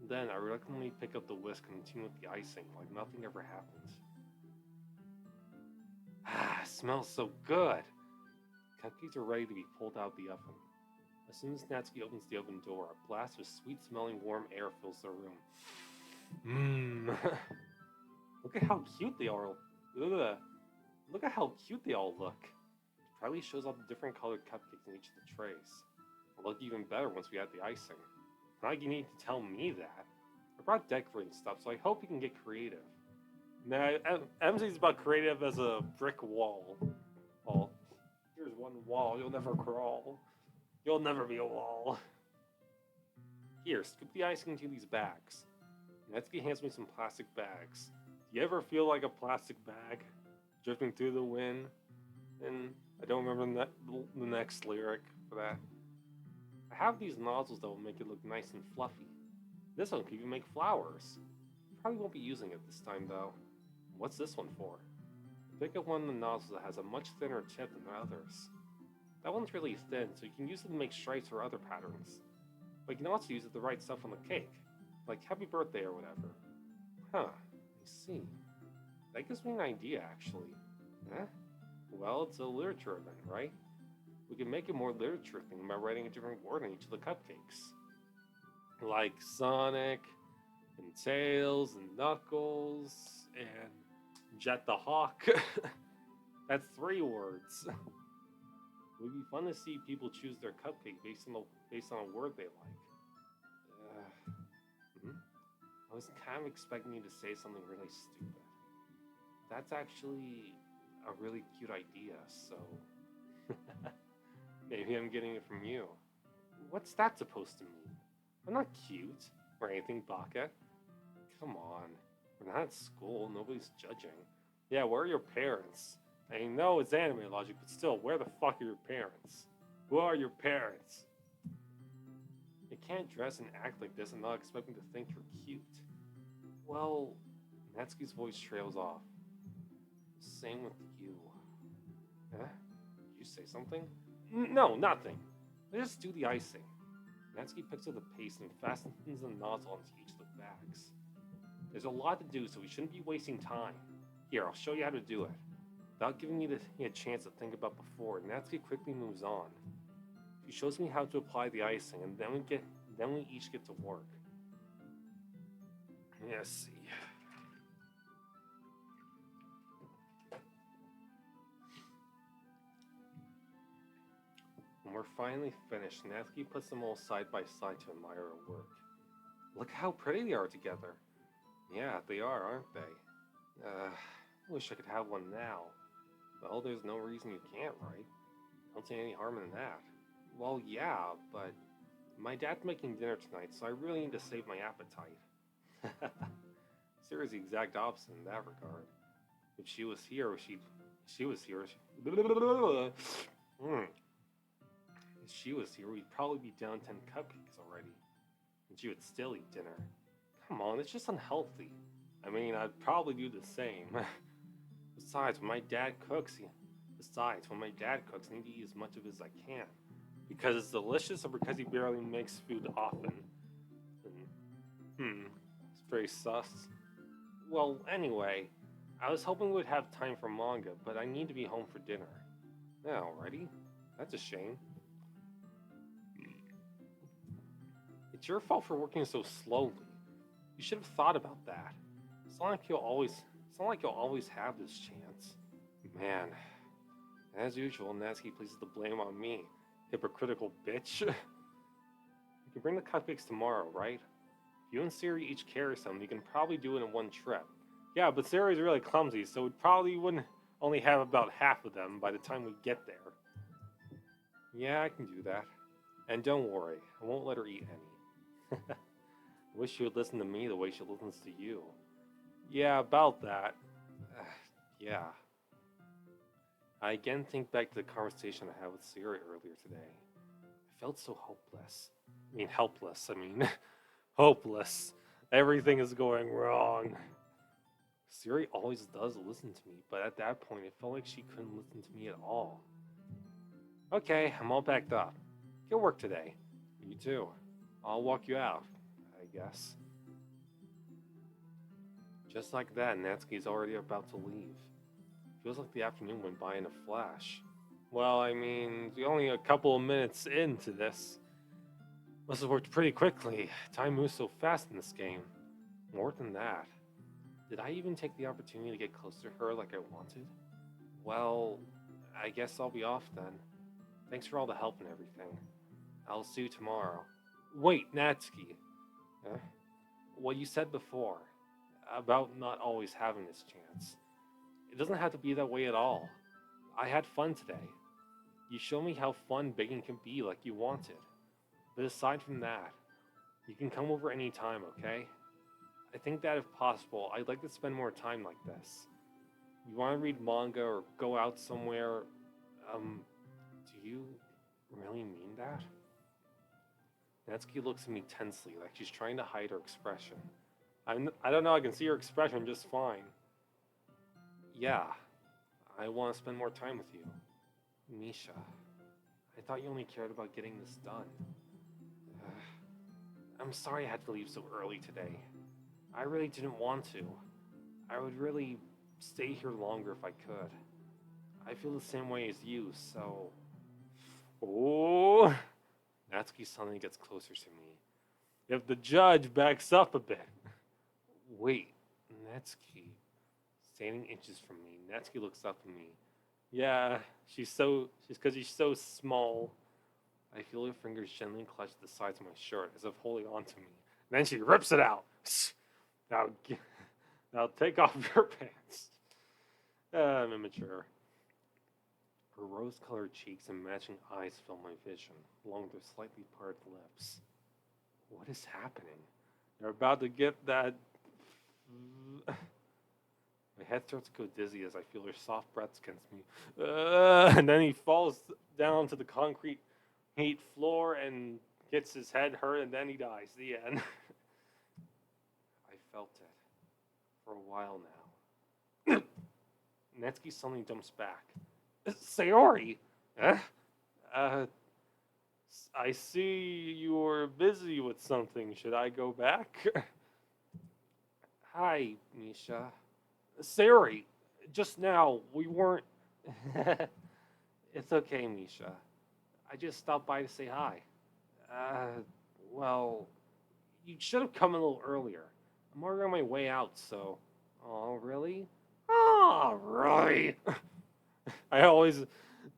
Then I reluctantly pick up the whisk and continue with the icing, like nothing ever happened. It smells so good! Cupcakes are ready to be pulled out of the oven. As soon as Natsuki opens the oven door, a blast of sweet-smelling warm air fills the room. Look at how cute they are. Look at how cute they all look. It probably shows all the different colored cupcakes in each of the trays. It'll look even better once we add the icing. Not like you need to tell me that. I brought decorating stuff, so I hope you can get creative. Nah, MC's about creative as a brick wall. Oh, here's one wall, you'll never crawl. You'll never be a wall. Here, scoop the icing into these bags. Natsuki hands me some plastic bags. Do you ever feel like a plastic bag? Drifting through the wind? And I don't remember the next lyric for that. I have these nozzles that will make it look nice and fluffy. This one can even make flowers. Probably won't be using it this time though. What's this one for? Pick up one of the nozzles that has a much thinner tip than the others. That one's really thin, so you can use it to make stripes or other patterns. But you can also use it to write stuff on the cake, like happy birthday or whatever. Huh, I see. That gives me an idea, actually. Huh? Well, it's a literature event, right? We can make it more literature thing by writing a different word on each of the cupcakes. Like Sonic, and Tails, and Knuckles, and Jet the Hawk. That's 3 words. It would be fun to see people choose their cupcake based on a word they like. I was kind of expecting you to say something really stupid. That's actually a really cute idea, so... Maybe I'm getting it from you. What's that supposed to mean? I'm not cute, or anything, Baka. Come on. We're not at school, nobody's judging. Yeah, where are your parents? I know it's anime logic, but still, where the fuck are your parents? Who are your parents? You can't dress and act like this and not expect me to think you're cute. Well, Natsuki's voice trails off. Same with you. Huh? Did you say something? No, nothing. Let's just do the icing. Natsuki picks up the paste and fastens the nozzle onto each of the bags. There's a lot to do, so we shouldn't be wasting time. Here, I'll show you how to do it. Without giving me a chance to think about before, Natsuki quickly moves on. She shows me how to apply the icing, and then we each get to work. Let's see. When we're finally finished, Natsuki puts them all side by side to admire her work. Look how pretty they are together. Yeah, they are, aren't they? I wish I could have one now. Well, there's no reason you can't, right? Don't see any harm in that. Well, yeah, but my dad's making dinner tonight, so I really need to save my appetite. Sarah's the exact opposite in that regard. If she was here, If she was here, we'd probably be down 10 cupcakes already. And she would still eat dinner. Come on, it's just unhealthy. I mean, I'd probably do the same. Besides, when my dad cooks, I need to eat as much of it as I can. Because it's delicious or because he barely makes food often? It's very sus. Well, anyway, I was hoping we'd have time for manga, but I need to be home for dinner. Yeah, already? That's a shame. It's your fault for working so slowly. You should have thought about that. It's not like you'll always have this chance. Man, as usual, Natsuki places the blame on me. Hypocritical bitch. You can bring the cupcakes tomorrow, right? If you and Siri each carry some, you can probably do it in one trip. Yeah, but Siri's really clumsy, so we probably wouldn't only have about half of them by the time we get there. Yeah, I can do that. And don't worry, I won't let her eat any. I wish she would listen to me the way she listens to you. Yeah, about that. Yeah. I again think back to the conversation I had with Siri earlier today. I felt so hopeless. Helpless. Hopeless. Everything is going wrong. Siri always does listen to me, but at that point it felt like she couldn't listen to me at all. Okay, I'm all packed up. Good work today. You too. I'll walk you out, I guess. Just like that, Natsuki's already about to leave. Feels like the afternoon went by in a flash. Well, we're only a couple of minutes into this. Must have worked pretty quickly. Time moves so fast in this game. More than that. Did I even take the opportunity to get closer to her like I wanted? Well, I guess I'll be off then. Thanks for all the help and everything. I'll see you tomorrow. Wait, Natsuki. What you said before, about not always having this chance. It doesn't have to be that way at all. I had fun today. You showed me how fun baking can be like you wanted. But aside from that, you can come over anytime, okay? I think that if possible, I'd like to spend more time like this. You want to read manga or go out somewhere? Do you really mean that? Natsuki looks at me tensely, like she's trying to hide her expression. I don't know, I can see her expression just fine. Yeah, I want to spend more time with you. Misha, I thought you only cared about getting this done. I'm sorry I had to leave so early today. I really didn't want to. I would really stay here longer if I could. I feel the same way as you, so... Oh! Natsuki suddenly gets closer to me. If the judge backs up a bit. Wait, Natsuki. Standing inches from me, Natsuki looks up at me. Yeah, she's because she's so small. I feel her fingers gently clutch the sides of my shirt as if holding on to me. And then she rips it out. Now take off your pants. I'm immature. Her rose-colored cheeks and matching eyes fill my vision, along with her slightly parted lips. What is happening? They're about to get that... My head starts to go dizzy as I feel her soft breaths against me. And then he falls down to the concrete heat floor and gets his head hurt, and then he dies. The end. I felt it for a while now. Netsky suddenly jumps back. Sayori! Huh? I see you're busy with something. Should I go back? Hi, Misha. Sayori, just now, we weren't... It's okay, Misha. I just stopped by to say hi. Well, you should have come a little earlier. I'm already on my way out, so... Oh, really? Oh, really? I always...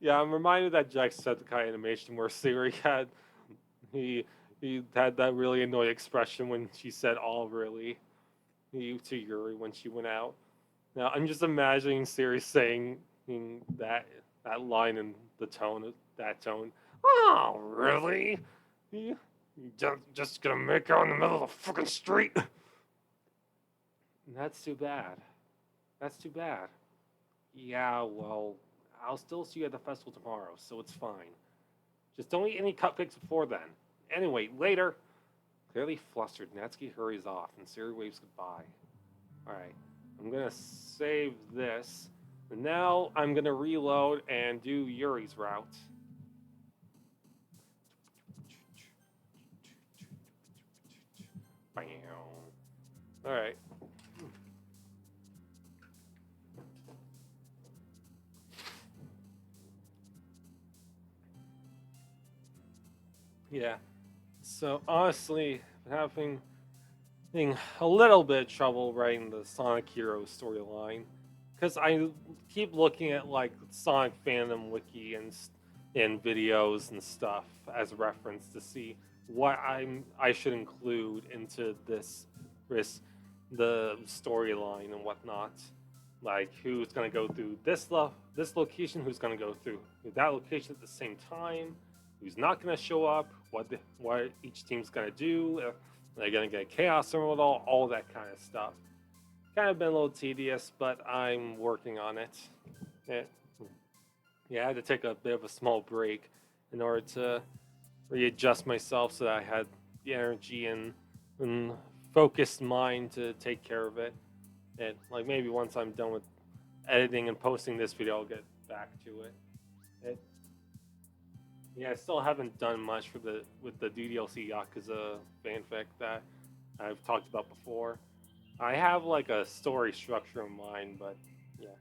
Yeah, I'm reminded of that Jacksepticeye animation where Sayori had... He had that really annoying expression when she said, "Oh, really?" To Yuri when she went out. Now I'm just imagining Siri saying that line in the tone of that tone. Oh, really? You just gonna make out in the middle of the fucking street? That's too bad. That's too bad. Yeah, well, I'll still see you at the festival tomorrow, so it's fine. Just don't eat any cupcakes before then. Anyway, later. Clearly flustered, Natsuki hurries off, and Siri waves goodbye. Alright, I'm gonna save this. And now I'm gonna reload and do Yuri's route. Alright. Yeah. So honestly, having a little bit of trouble writing the Sonic Heroes storyline, because I keep looking at like Sonic fandom wiki and videos and stuff as reference to see what I should include into this the storyline and whatnot. Like who's gonna go through this location, who's gonna go through that location at the same time, who's not gonna show up, what each team's gonna do. They're gonna get chaos emerald, all that kind of stuff. Kind of been a little tedious, but I'm working on it. Yeah, I had to take a bit of a small break in order to readjust myself so that I had the energy and focused mind to take care of it. And like maybe once I'm done with editing and posting this video, I'll get back to it. Yeah, I still haven't done much with the DDLC Yakuza fanfic that I've talked about before. I have like a story structure in mind, but yeah.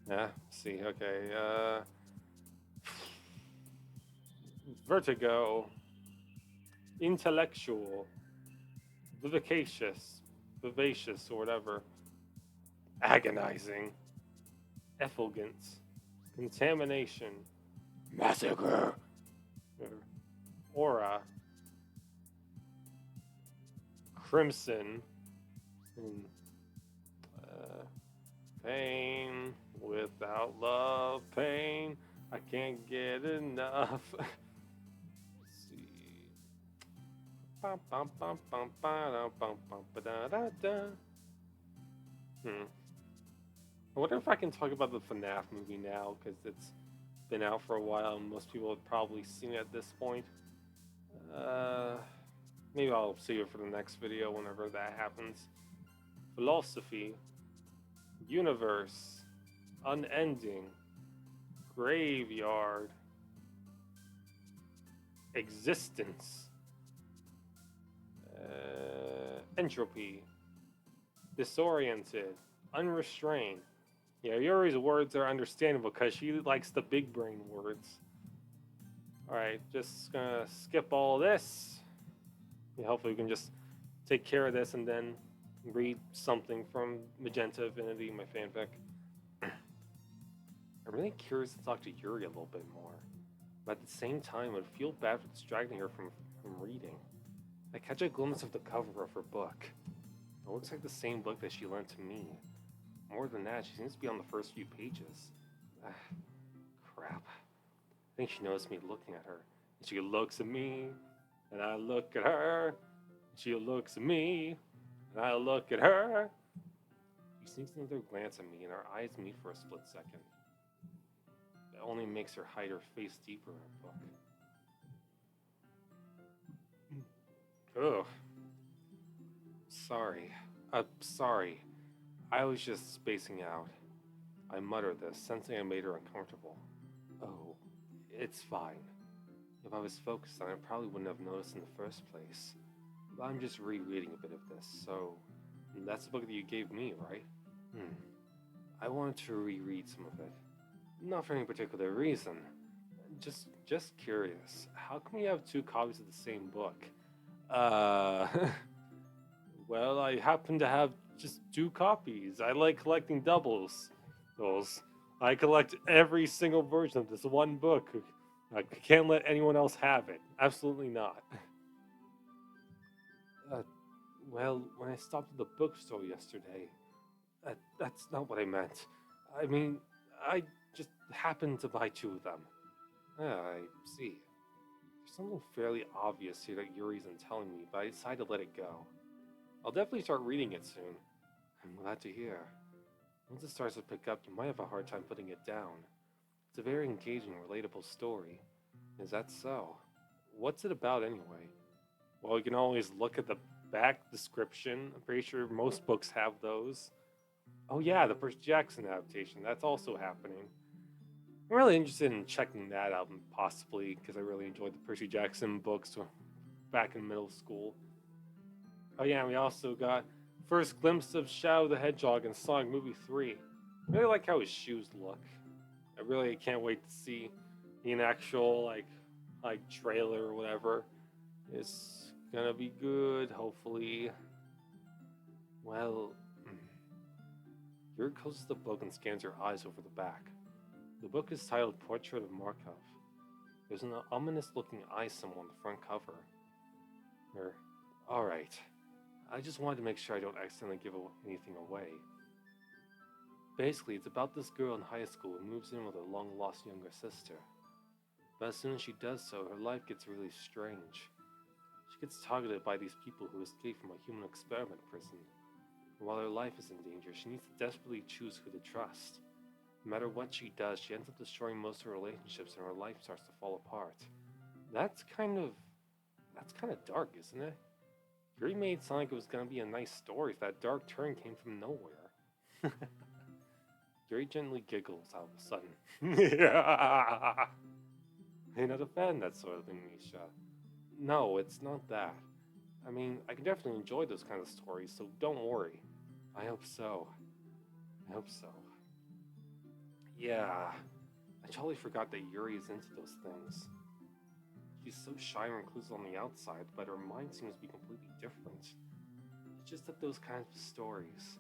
Yeah, see, okay. Vertigo, intellectual, vivacious, or whatever. Agonizing, effulgent, contamination, massacre, aura, crimson, and pain without love, pain. I can't get enough. Let's see. I wonder if I can talk about the FNAF movie now, because it's been out for a while and most people have probably seen it at this point. Maybe I'll save it for the next video whenever that happens. Philosophy, universe, unending, graveyard, existence, entropy, disoriented, unrestrained. Yeah, Yuri's words are understandable because she likes the big brain words. Alright, just gonna skip all this. Yeah, hopefully we can just take care of this and then read something from Magenta Affinity, my fanfic. I'm really curious to talk to Yuri a little bit more. But at the same time, I would feel bad for distracting her from reading. I catch a glimpse of the cover of her book. It looks like the same book that she lent to me. More than that, she seems to be on the first few pages. Crap. I think she noticed me looking at her. And she looks at me, and I look at her. She looks at me, and I look at her. You She sneaks another glance at me, and our eyes meet for a split second. It only makes her hide her face deeper in her book. Ugh. Sorry. I was just spacing out. I muttered this, sensing I made her uncomfortable. Oh, it's fine. If I was focused on it, I probably wouldn't have noticed in the first place. But I'm just rereading a bit of this, so that's the book that you gave me, right? I wanted to reread some of it. Not for any particular reason. Just curious. How come you have two copies of the same book? Well, I happen to have just two copies. I like collecting doubles. Those. I collect every single version of this one book. I can't let anyone else have it. Absolutely not. Uh, well, when I stopped at the bookstore yesterday, that's not what I meant. I mean, I just happened to buy two of them. I see. There's something fairly obvious here that Yuri isn't telling me, but I decided to let it go. I'll definitely start reading it soon. I'm glad to hear. Once it starts to pick up, you might have a hard time putting it down. It's a very engaging, relatable story. Is that so? What's it about anyway? Well, you can always look at the back description. I'm pretty sure most books have those. Oh yeah, the Percy Jackson adaptation. That's also happening. I'm really interested in checking that out, possibly, because I really enjoyed the Percy Jackson books back in middle school. Oh yeah, we also got first glimpse of Shadow the Hedgehog in Sonic Movie 3. I really like how his shoes look. I really can't wait to see an actual like trailer or whatever. It's gonna be good, hopefully. Well, Yuri closes the book and scans her eyes over the back. The book is titled Portrait of Markov. There's an ominous-looking eye symbol on the front cover. Alright. I just wanted to make sure I don't accidentally give anything away. Basically, it's about this girl in high school who moves in with her long-lost younger sister. But as soon as she does so, her life gets really strange. She gets targeted by these people who escaped from a human experiment prison. And while her life is in danger, she needs to desperately choose who to trust. No matter what she does, she ends up destroying most of her relationships and her life starts to fall apart. That's kind of dark, isn't it? Yuri made it sound like it was going to be a nice story if that dark turn came from nowhere. Yuri gently giggles all of a sudden. You're not a fan of that sort of thing, Misha. No, it's not that. I mean, I can definitely enjoy those kind of stories, so don't worry. I hope so. Yeah, I totally forgot that Yuri is into those things. She's so shy and reclusive on the outside, but her mind seems to be completely different. It's just that those kinds of stories,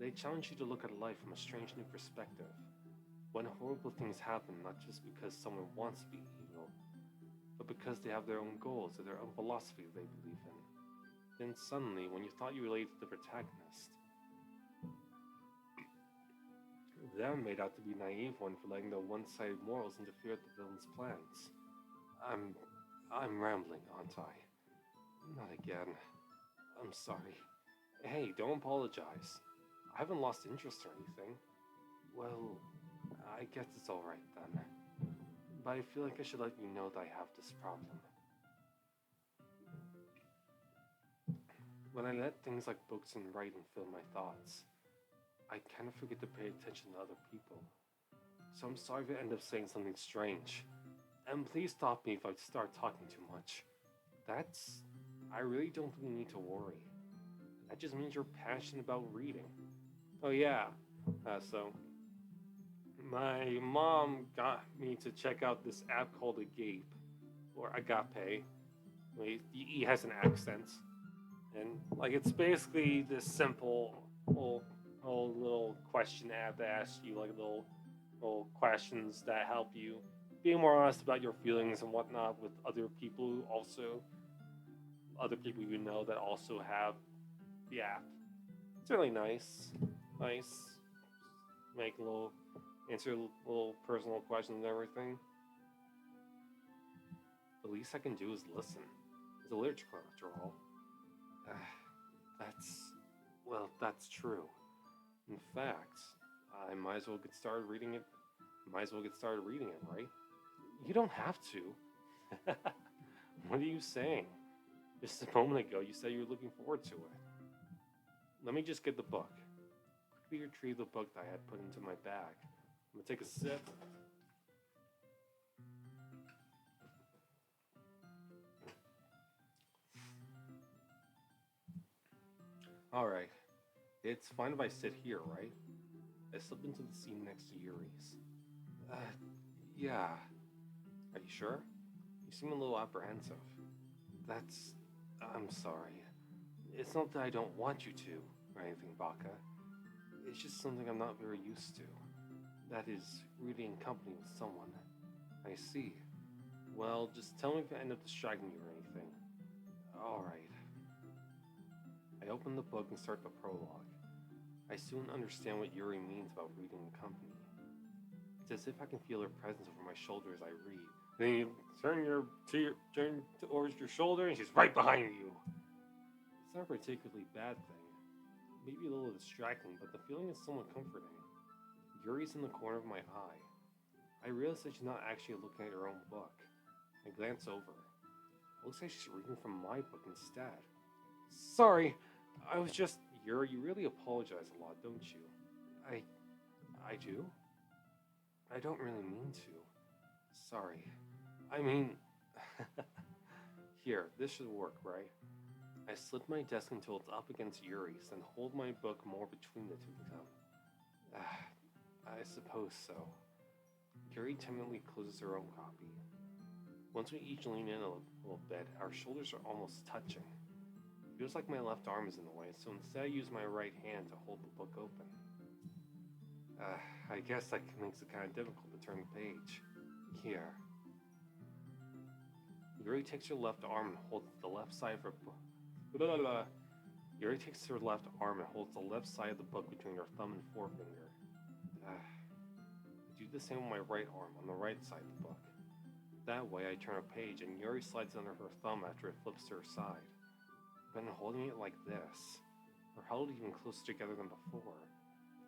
they challenge you to look at life from a strange new perspective. When horrible things happen, not just because someone wants to be evil, but because they have their own goals or their own philosophy they believe in. Then suddenly, when you thought you related to the protagonist, they're made out to be a naive one for letting their one-sided morals interfere with the villain's plans. I'm rambling, aren't I? Not again. I'm sorry. Hey, don't apologize. I haven't lost interest or anything. Well, I guess it's alright then. But I feel like I should let you know that I have this problem. When I let things like books and writing fill my thoughts, I kind of forget to pay attention to other people. So I'm sorry if I end up saying something strange. And please stop me if I start talking too much. I really don't think you need to worry. That just means you're passionate about reading. Oh yeah, so my mom got me to check out this app called Agape, or Agape. The E has an accent. And like it's basically this simple little question app that asks you like little questions that help you be more honest about your feelings and whatnot with other people you know that also have the app. It's really nice. Make answer little personal questions and everything. The least I can do is listen. It's a literature club after all. That's true. In fact, I might as well get started reading it. Right? You don't have to. What are you saying? Just a moment ago, you said you were looking forward to it. Let me just get the book. Quickly retrieve the book that I had put into my bag. I'm gonna take a sip. Alright. It's fine if I sit here, right? I slip into the seat next to Yuri's. Uh, yeah. Are you sure? You seem a little apprehensive. That's... I'm sorry. It's not that I don't want you to, or anything, Baka. It's just something I'm not very used to. That is, reading in company with someone. I see. Well, just tell me if I end up distracting you or anything. Alright. I open the book and start the prologue. I soon understand what Yuri means about reading in company. It's as if I can feel her presence over my shoulder as I read. Then you turn towards your shoulder and she's right behind you. It's not a particularly bad thing. Maybe a little distracting, but the feeling is somewhat comforting. Yuri's in the corner of my eye. I realize that she's not actually looking at her own book. I glance over. It looks like she's reading from my book instead. Sorry, I was just... Yuri, you really apologize a lot, don't you? I do? I don't really mean to. Sorry. I mean... Here, this should work, right? I slip my desk until it's up against Yuri's, then hold my book more between the two of them. I suppose so. Yuri timidly closes her own copy. Once we each lean in a little bit, our shoulders are almost touching. It feels like my left arm is in the way, so instead I use my right hand to hold the book open. I guess that makes it kind of difficult to turn the page. Here. Yuri takes her left arm and holds the left side of her book. Yuri takes her left arm and holds the left side of the book between her thumb and forefinger. I do the same with my right arm on the right side of the book. That way I turn a page and Yuri slides under her thumb after it flips to her side. But in holding it like this, we're held even closer together than before.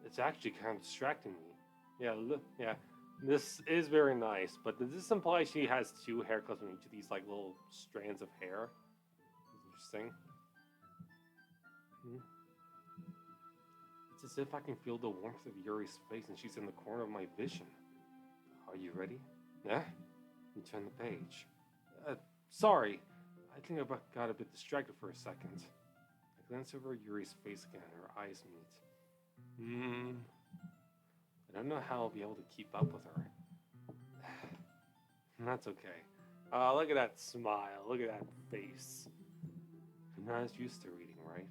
It's actually kind of distracting me. Yeah, this is very nice, but does this imply she has two haircuts on each of these, like, little strands of hair? Interesting. It's as if I can feel the warmth of Yuri's face and she's in the corner of my vision. Are you ready? Yeah? You turn the page. Sorry. I think I got a bit distracted for a second. I glance over Yuri's face again and her eyes meet. I don't know how I'll be able to keep up with her. That's okay. Look at that smile. Look at that face. You're not as used to reading, right?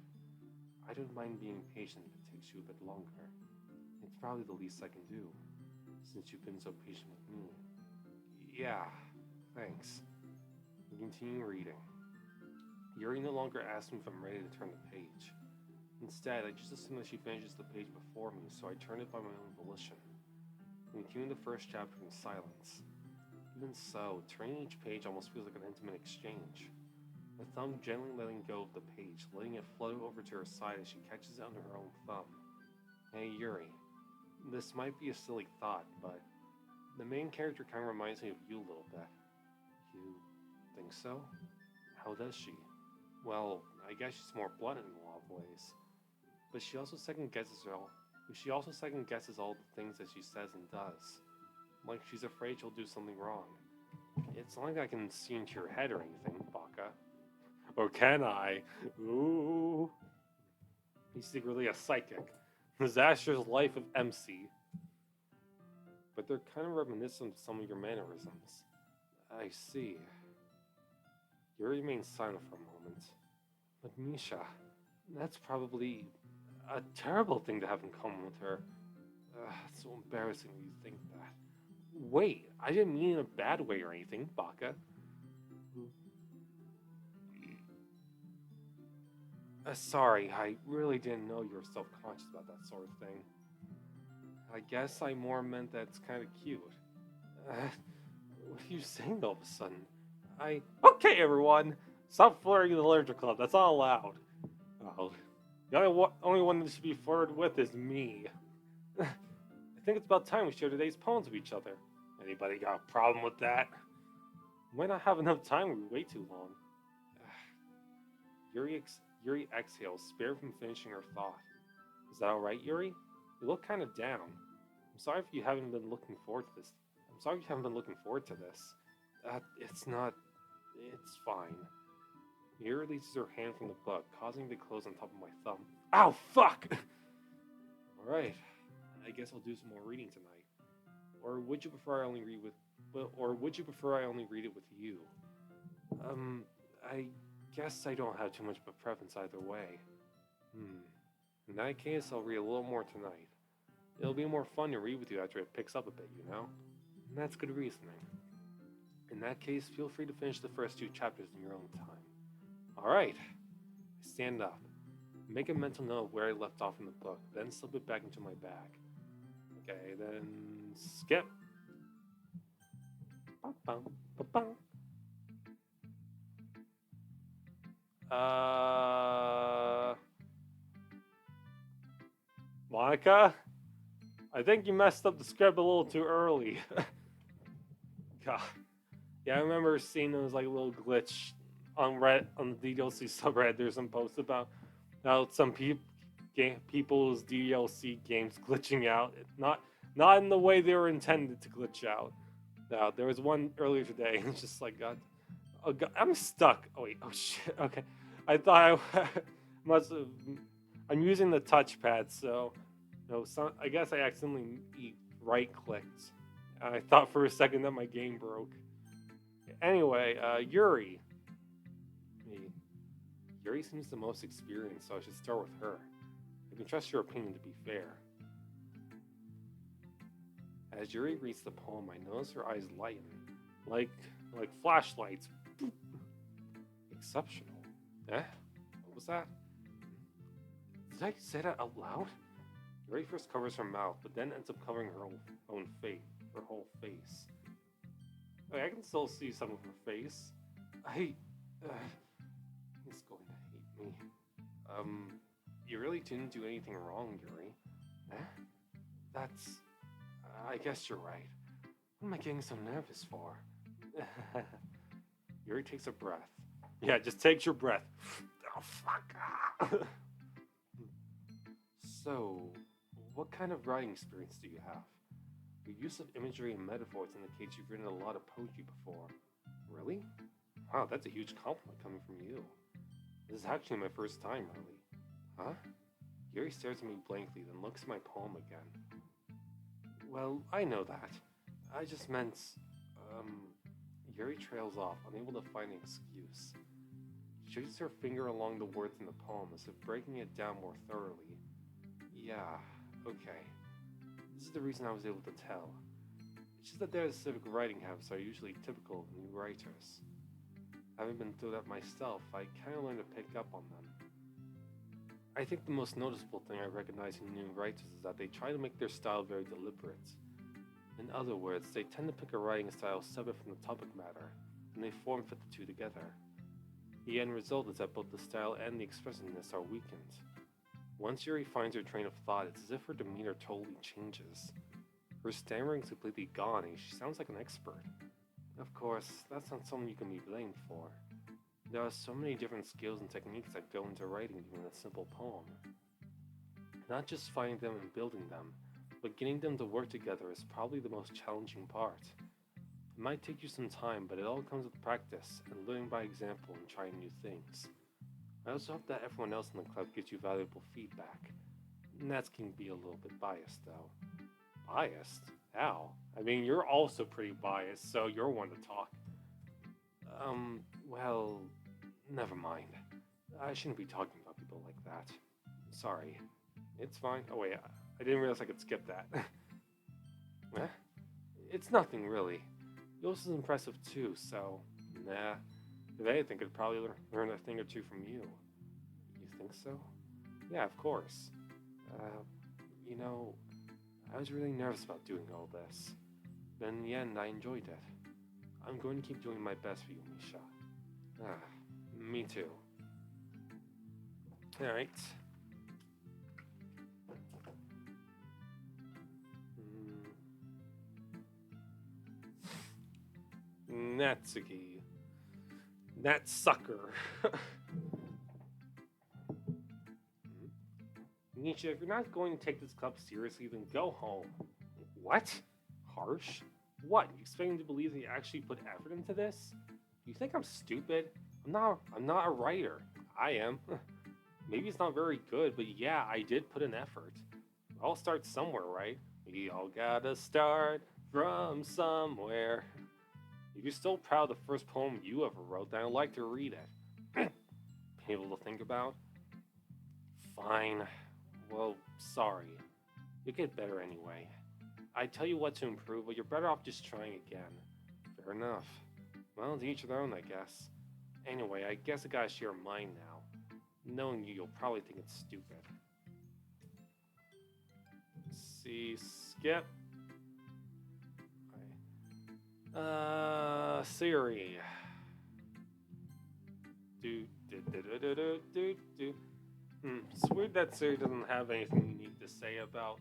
I don't mind being patient if it takes you a bit longer. It's probably the least I can do, since you've been so patient with me. Yeah, thanks. We continue reading. Yuri no longer asks me if I'm ready to turn the page. Instead, I just assume that she finishes the page before me, so I turn it by my own volition. We continue the first chapter in silence. Even so, turning each page almost feels like an intimate exchange. My thumb gently letting go of the page, letting it flutter over to her side as she catches it under her own thumb. Hey Yuri, this might be a silly thought, but the main character kind of reminds me of you a little bit. You think so? How does she? Well, I guess she's more blunt in a lot of ways. But she also second guesses all the things that she says and does. Like she's afraid she'll do something wrong. It's not like I can see into your head or anything, Baka. Or can I? Ooh. He's secretly a psychic. Disaster's life of MC. But they're kind of reminiscent of some of your mannerisms. I see. Yuri remains silent for a moment. But Misha, that's probably a terrible thing to have in common with her. It's so embarrassing when you think that. Wait, I didn't mean in a bad way or anything, Baka. Sorry, I really didn't know you were self-conscious about that sort of thing. I guess I more meant that it's kind of cute. What are you saying all of a sudden? Okay, everyone! Stop flirting in the literature club, that's not allowed. Oh. only one that should be flirted with is me. I think it's about time we share today's poems with each other. Anybody got a problem with that? Might not have enough time, we wait too long. Yuri exhales, spared from finishing her thought. Is that alright, Yuri? You look kind of down. I'm sorry if you haven't been looking forward to this. I'm sorry you haven't been looking forward to this. It's not... It's fine. Yuri releases her hand from the book, causing it to close on top of my thumb. Ow, fuck! Alright, I guess I'll do some more reading tonight. Or would you prefer I only read it with you? I guess I don't have too much of a preference either way. In that case, I'll read a little more tonight. It'll be more fun to read with you after it picks up a bit, you know? And that's good reasoning. In that case, feel free to finish the first 2 chapters in your own time. Alright. I stand up. Make a mental note of where I left off in the book, then slip it back into my bag. Okay, then skip. Monica? I think you messed up the script a little too early. God. Yeah, I remember seeing there was like a little glitch on the DDLC subreddit. There's some posts about some people's DDLC games glitching out. Not in the way they were intended to glitch out. Now, there was one earlier today, and it's just like, God, I'm stuck. Oh wait, oh shit. Okay, I thought I must have. I'm using the touchpad, so I guess I accidentally right-clicked. I thought for a second that my game broke. Anyway, Yuri. Yuri seems the most experienced, so I should start with her. I can trust your opinion to be fair. As Yuri reads the poem, I notice her eyes lighten, like flashlights. Exceptional. What was that? Did I say that out loud? Yuri first covers her mouth, but then ends up covering her whole face. I can still see some of her face. He's going to hate me. You really didn't do anything wrong, Yuri. That's... I guess you're right. What am I getting so nervous for? Yuri takes a breath. Yeah, just takes your breath. Oh, fuck. So, what kind of writing experience do you have? Your use of imagery and metaphors indicates you've written a lot of poetry before. Really? Wow, that's a huge compliment coming from you. This is actually my first time, really. Huh? Yuri stares at me blankly, then looks at my poem again. Well, I know that. I just meant, Yuri trails off, unable to find an excuse. She traces her finger along the words in the poem as if breaking it down more thoroughly. Yeah, okay. This is the reason I was able to tell. It's just that their specific writing habits are usually typical of new writers. Having been through that myself, I kind of learned to pick up on them. I think the most noticeable thing I recognize in new writers is that they try to make their style very deliberate. In other words, they tend to pick a writing style separate from the topic matter, and they form-fit the two together. The end result is that both the style and the expressiveness are weakened. Once Yuri finds her train of thought, it's as if her demeanor totally changes. Her stammering is completely gone, and she sounds like an expert. Of course, that's not something you can be blamed for. There are so many different skills and techniques that go into writing even a simple poem. Not just finding them and building them, but getting them to work together is probably the most challenging part. It might take you some time, but it all comes with practice and learning by example and trying new things. I also hope that everyone else in the club gives you valuable feedback. And that can be a little bit biased, though. Biased? How? I mean, you're also pretty biased, so you're one to talk. Well, never mind. I shouldn't be talking about people like that. Sorry. It's fine. Oh wait, I didn't realize I could skip that. Eh? It's nothing, really. Yours is impressive too, so... Nah. If anything, could probably learn a thing or two from you. You think so? Yeah, of course. I was really nervous about doing all this. But in the end, I enjoyed it. I'm going to keep doing my best for you, Misha. Me too. Alright. Natsuki. That sucker. Nisha, if you're not going to take this club seriously, then go home. What? Harsh? What? You expect me to believe that you actually put effort into this? You think I'm stupid? I'm not a writer. I am. Maybe it's not very good, but yeah, I did put an effort. I'll start somewhere, right? We all gotta start from somewhere. If you're still proud of the first poem you ever wrote, then I'd like to read it. Able to think about? Fine. Well, sorry. You'll get better anyway. I tell you what to improve, but you're better off just trying again. Fair enough. Well, to each their own, I guess. Anyway, I guess I gotta share mine now. Knowing you, you'll probably think it's stupid. See, skip. Siri. It's weird that Siri doesn't have anything unique to say about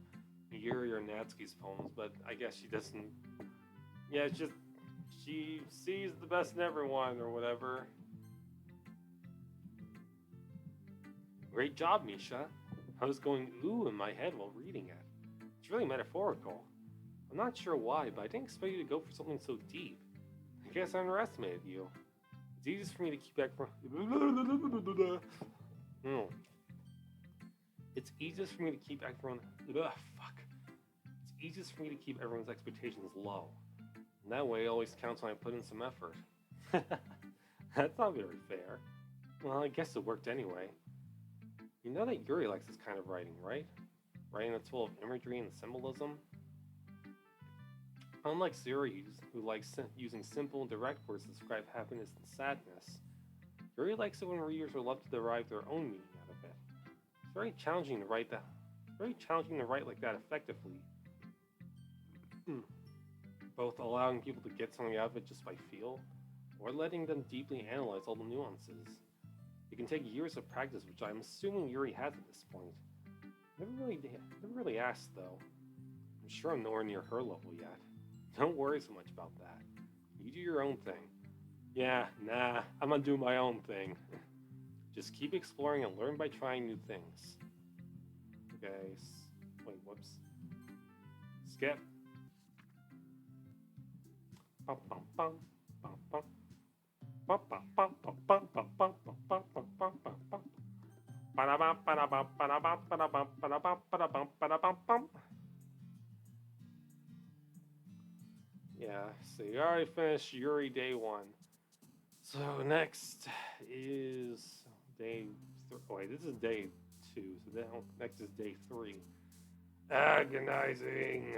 Yuri or Natsuki's poems, but I guess she doesn't. Yeah, it's just she sees the best in everyone or whatever. Great job, Misha. I was going ooh in my head while reading it. It's really metaphorical. I'm not sure why, but I didn't expect you to go for something so deep. I guess I underestimated you. It's easiest for me to keep back from. It's easiest for me to keep everyone. It's easiest for me to keep everyone's expectations low. And that way, it always counts when I put in some effort. That's not very fair. Well, I guess it worked anyway. You know that Yuri likes this kind of writing, right? Writing that's full of imagery and symbolism. Unlike Siri, who likes using simple and direct words to describe happiness and sadness, Yuri likes it when readers are left to derive their own meaning out of it. It's very challenging to write that. It's very challenging to write like that effectively. Both allowing people to get something out of it just by feel, or letting them deeply analyze all the nuances. It can take years of practice, which I'm assuming Yuri has at this point. Never really asked though. I'm sure I'm nowhere near her level yet. Don't worry so much about that. You do your own thing. Yeah, nah, I'm gonna do my own thing. Just keep exploring and learn by trying new things. Okay, wait, whoops. Skip. Bum, bum, bum, bum, bum. Bum, bum, bum, bum, bum, bum, bum, bum, bum, bum, bum, bum, bum. Ba-da-bum, ba-da-bum, ba-da-bum, ba-da-bum, ba-da-bum, ba-da-bum, ba-da-bum, bum. Yeah, so you already finished Yuri Day 1. So next is Day 3. Oh, wait, this is Day 2. So next is Day 3. Agonizing.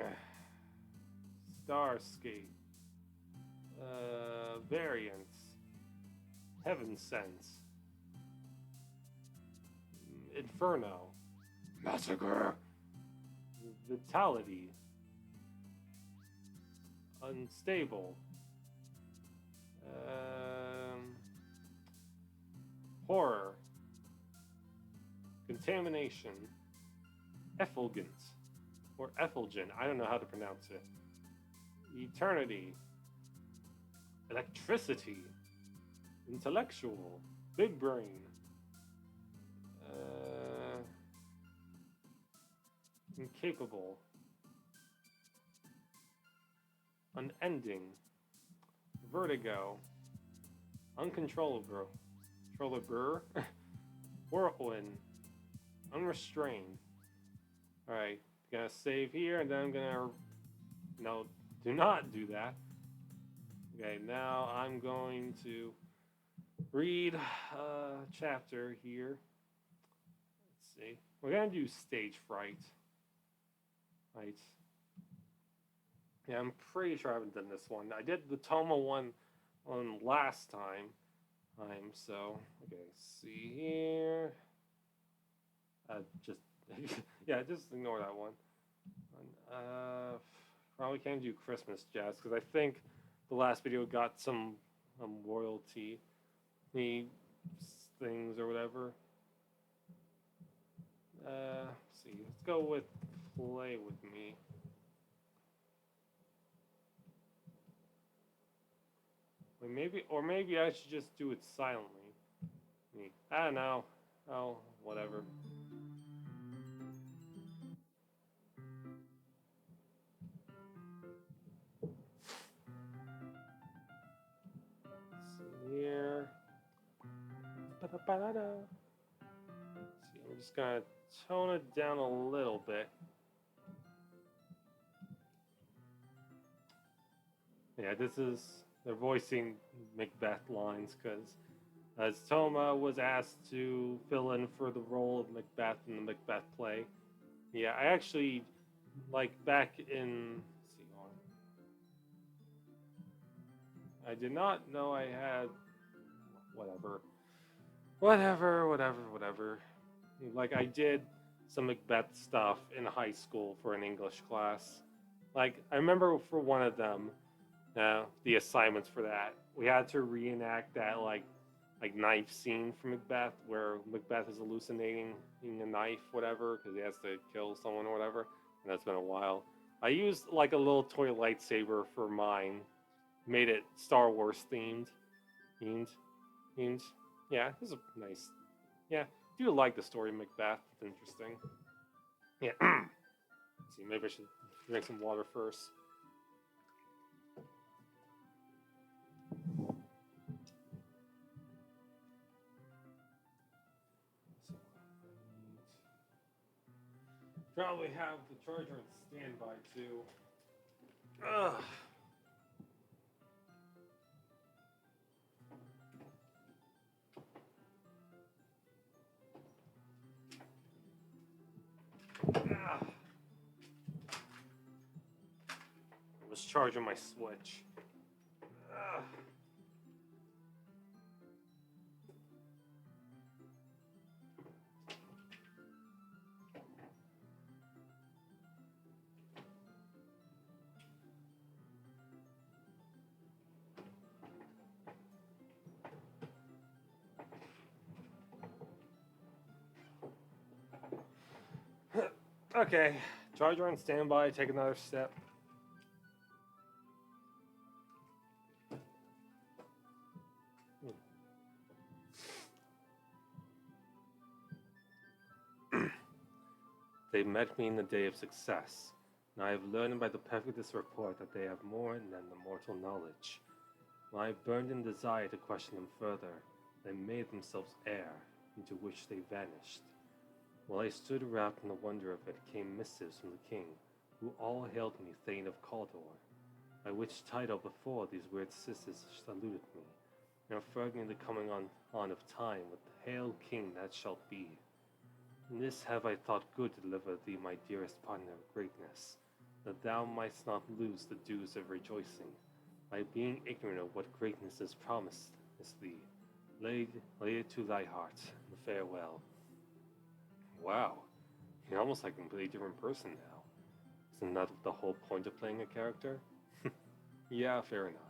Starscape. Variance. Heaven Sense. Inferno. Massacre. Vitality. Unstable. Horror. Contamination. Effulgent. Or effulgent. I don't know how to pronounce it. Eternity. Electricity. Intellectual. Big brain. Incapable. Unending. Vertigo. Uncontrollable. Controllable. Whirlwind. Unrestrained. Alright, gonna save here and then I'm gonna. No, do not do that. Okay, now I'm going to read a chapter here. Let's see. We're gonna do stage fright. Right. Yeah, I'm pretty sure I haven't done this one. I did the Toma one on last time. So okay, see here. Just yeah, just ignore that one. Probably can't do Christmas jazz because I think the last video got some royalty things or whatever. Let's see. Let's go with Play With Me. Maybe I should just do it silently. I don't know. Oh, whatever. Let's see here. Ba-da-ba-da-da. See, I'm just gonna tone it down a little bit. Yeah, this is they're voicing Macbeth lines because as Toma was asked to fill in for the role of Macbeth in the Macbeth play. Yeah, I actually like back in. Let's see, hold on. I did not know I had whatever, whatever. Like I did some Macbeth stuff in high school for an English class. Like I remember for one of them, the assignments for that, we had to reenact that like knife scene from Macbeth where Macbeth is hallucinating a knife, whatever, because he has to kill someone or whatever. And that's been a while. I used like a little toy lightsaber for mine, made it Star Wars themed. Themed. Themed. Yeah, this is nice. Yeah, do like the story of Macbeth. It's interesting. Yeah. Let's see, maybe I should drink some water first. Probably have the charger on standby too. Ugh. Ah. I was charging my Switch. Ugh. Okay, charger on standby. Take another step. They met me in the day of success, and I have learned by the perfectest report that they have more than the mortal knowledge. When I burned in desire to question them further, they made themselves air, into which they vanished. While I stood wrapped in the wonder of it, came missives from the king, who all hailed me Thane of Cawdor, by which title before these weird sisters saluted me, and referred me the coming on of time with Hail King that shalt be. In this have I thought good to deliver thee my dearest partner of greatness, that thou mightst not lose the dues of rejoicing, by being ignorant of what greatness is promised is thee. Lay it to thy heart, and farewell. Wow, you're almost like a completely different person now. Isn't that the whole point of playing a character? Yeah, fair enough.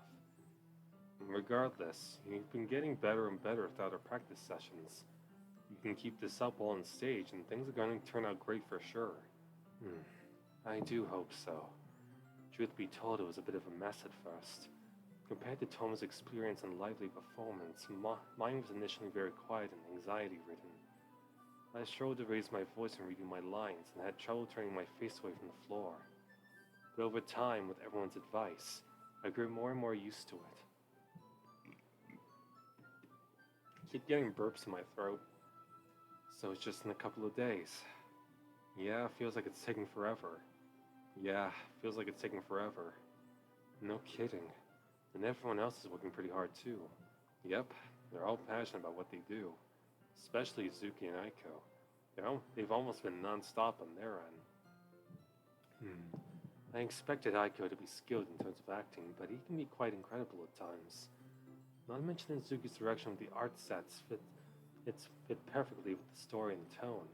Regardless, you've been getting better and better without our practice sessions. You can keep this up while on stage, and things are going to turn out great for sure. I do hope so. Truth be told, it was a bit of a mess at first. Compared to Tom's experience and lively performance, mine was initially very quiet and anxiety-ridden. I struggled to raise my voice in reading my lines, and had trouble turning my face away from the floor. But over time, with everyone's advice, I grew more and more used to it. I keep getting burps in my throat. So it's just in a couple of days. Yeah, feels like it's taking forever. Yeah, feels like it's taking forever. No kidding. And everyone else is working pretty hard too. Yep, they're all passionate about what they do. Especially Zuki and Aiko. They've almost been non-stop on their end. I expected Aiko to be skilled in terms of acting, but he can be quite incredible at times. Not to mention Zuki's direction with the art sets fit perfectly with the story and tone.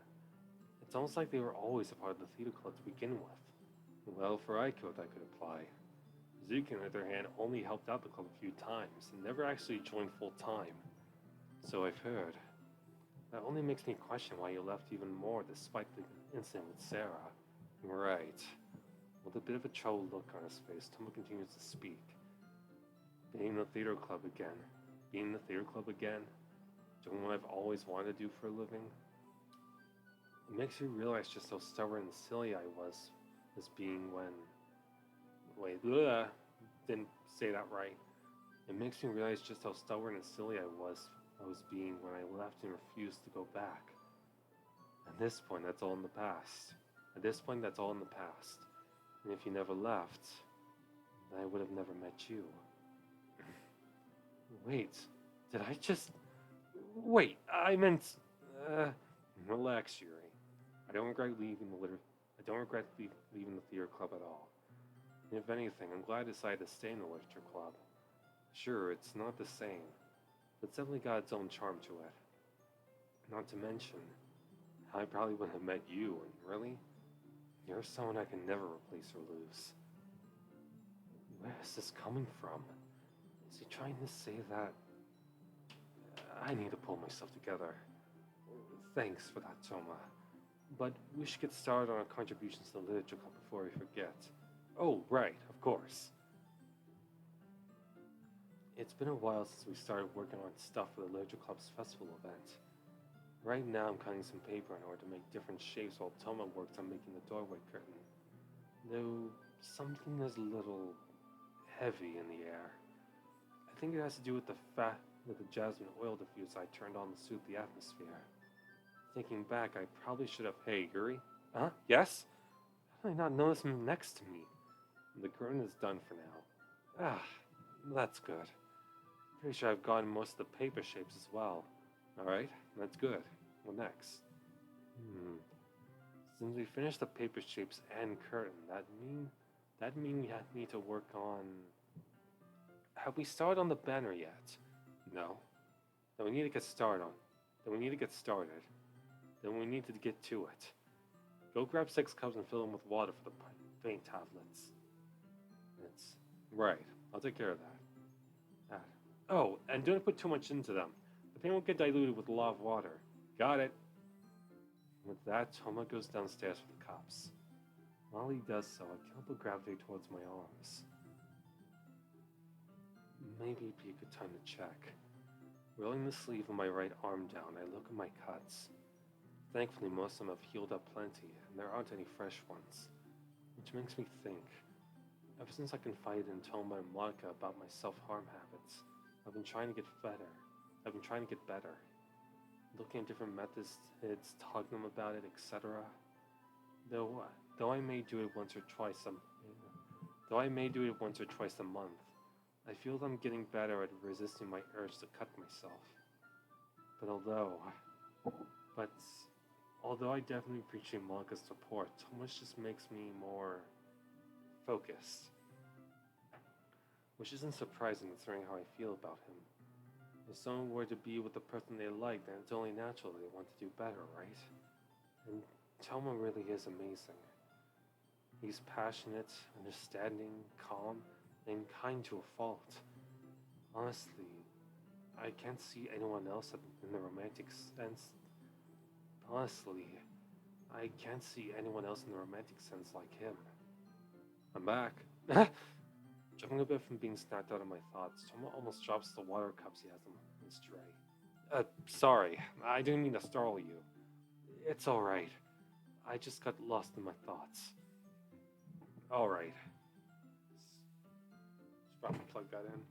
It's almost like they were always a part of the theater club to begin with. Well, for Aiko that could apply. Zuki, on the other hand, only helped out the club a few times and never actually joined full time. So I've heard. That only makes me question why you left even more despite the incident with Sarah. Right. With a bit of a troubled look on his face, Toma continues to speak. Being in the theater club again. Being in the theater club again. Doing what I've always wanted to do for a living. It makes you realize just how stubborn and silly I was being when... Wait, didn't say that right. It makes me realize just how stubborn and silly I was being when I left and refused to go back. At this point, that's all in the past. At this point, that's all in the past. And if you never left, then I would have never met you. Wait, did I just... Wait, I meant... Relax, Yuri. I don't regret leaving the theater club at all. And if anything, I'm glad I decided to stay in the literature club. Sure, it's not the same, but it's definitely got its own charm to it. Not to mention, I probably wouldn't have met you, and really, you're someone I can never replace or lose. Where is this coming from? Is he trying to say that... I need to pull myself together. Thanks for that, Toma. But we should get started on our contributions to the literature club before we forget. Oh, right, of course. It's been a while since we started working on stuff for the Literature Club's festival event. Right now I'm cutting some paper in order to make different shapes while Toma works on making the doorway curtain. Though something is a little heavy in the air. I think it has to do with the fact that the jasmine oil diffuser I turned on to soothe the atmosphere. Thinking back, I probably should have... Hey, Yuri? Huh? Yes? How did I not notice him next to me? The curtain is done for now. Ah, that's good. Pretty sure I've gotten most of the paper shapes as well. Alright, that's good. What next? Since we finished the paper shapes and curtain, that mean we need to work on... Have we started on the banner yet? No. Then we need to get started. Then we need to get to it. Go grab 6 cups and fill them with water for the pain tablets. Right. I'll take care of that. Oh, and don't put too much into them. The paint won't get diluted with a lot of water. Got it. With that, Toma goes downstairs for the cups. While he does so, I can't but gravitate towards my arms. Maybe it'd be a good time to check. Rolling the sleeve of my right arm down, I look at my cuts. Thankfully, most of them have healed up plenty, and there aren't any fresh ones. Which makes me think. Ever since I confided in Toma and Monica about my self-harm habits, I've been trying to get better. Looking at different methods, talking to them about it, etc. Though I may do it once or twice a month, I feel that I'm getting better at resisting my urge to cut myself. Although I definitely appreciate Monica's support, Thomas just makes me more focused. Which isn't surprising considering how I feel about him. If someone were to be with the person they like, then it's only natural they want to do better, right? And Toma really is amazing. He's passionate, understanding, calm, and kind to a fault. Honestly, I can't see anyone else in the romantic sense. Like him. I'm back. Jumping a bit from being snapped out of my thoughts, Toma almost drops the water cups he has in his tray. Sorry, I didn't mean to startle you. It's alright. I just got lost in my thoughts. Alright. Just probably plug that in.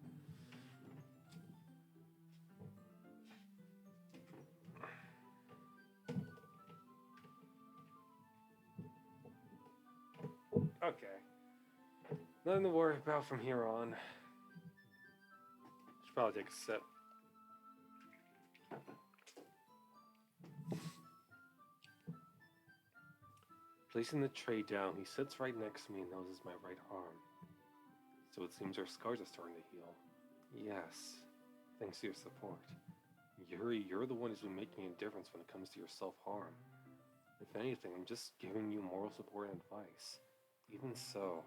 Okay. Nothing to worry about from here on. Should probably take a sip. Placing the tray down, he sits right next to me and noses my right arm. So it seems our scars are starting to heal. Yes, thanks to your support. Yuri, you're the one who's been making a difference when it comes to your self-harm. If anything, I'm just giving you moral support and advice. Even so,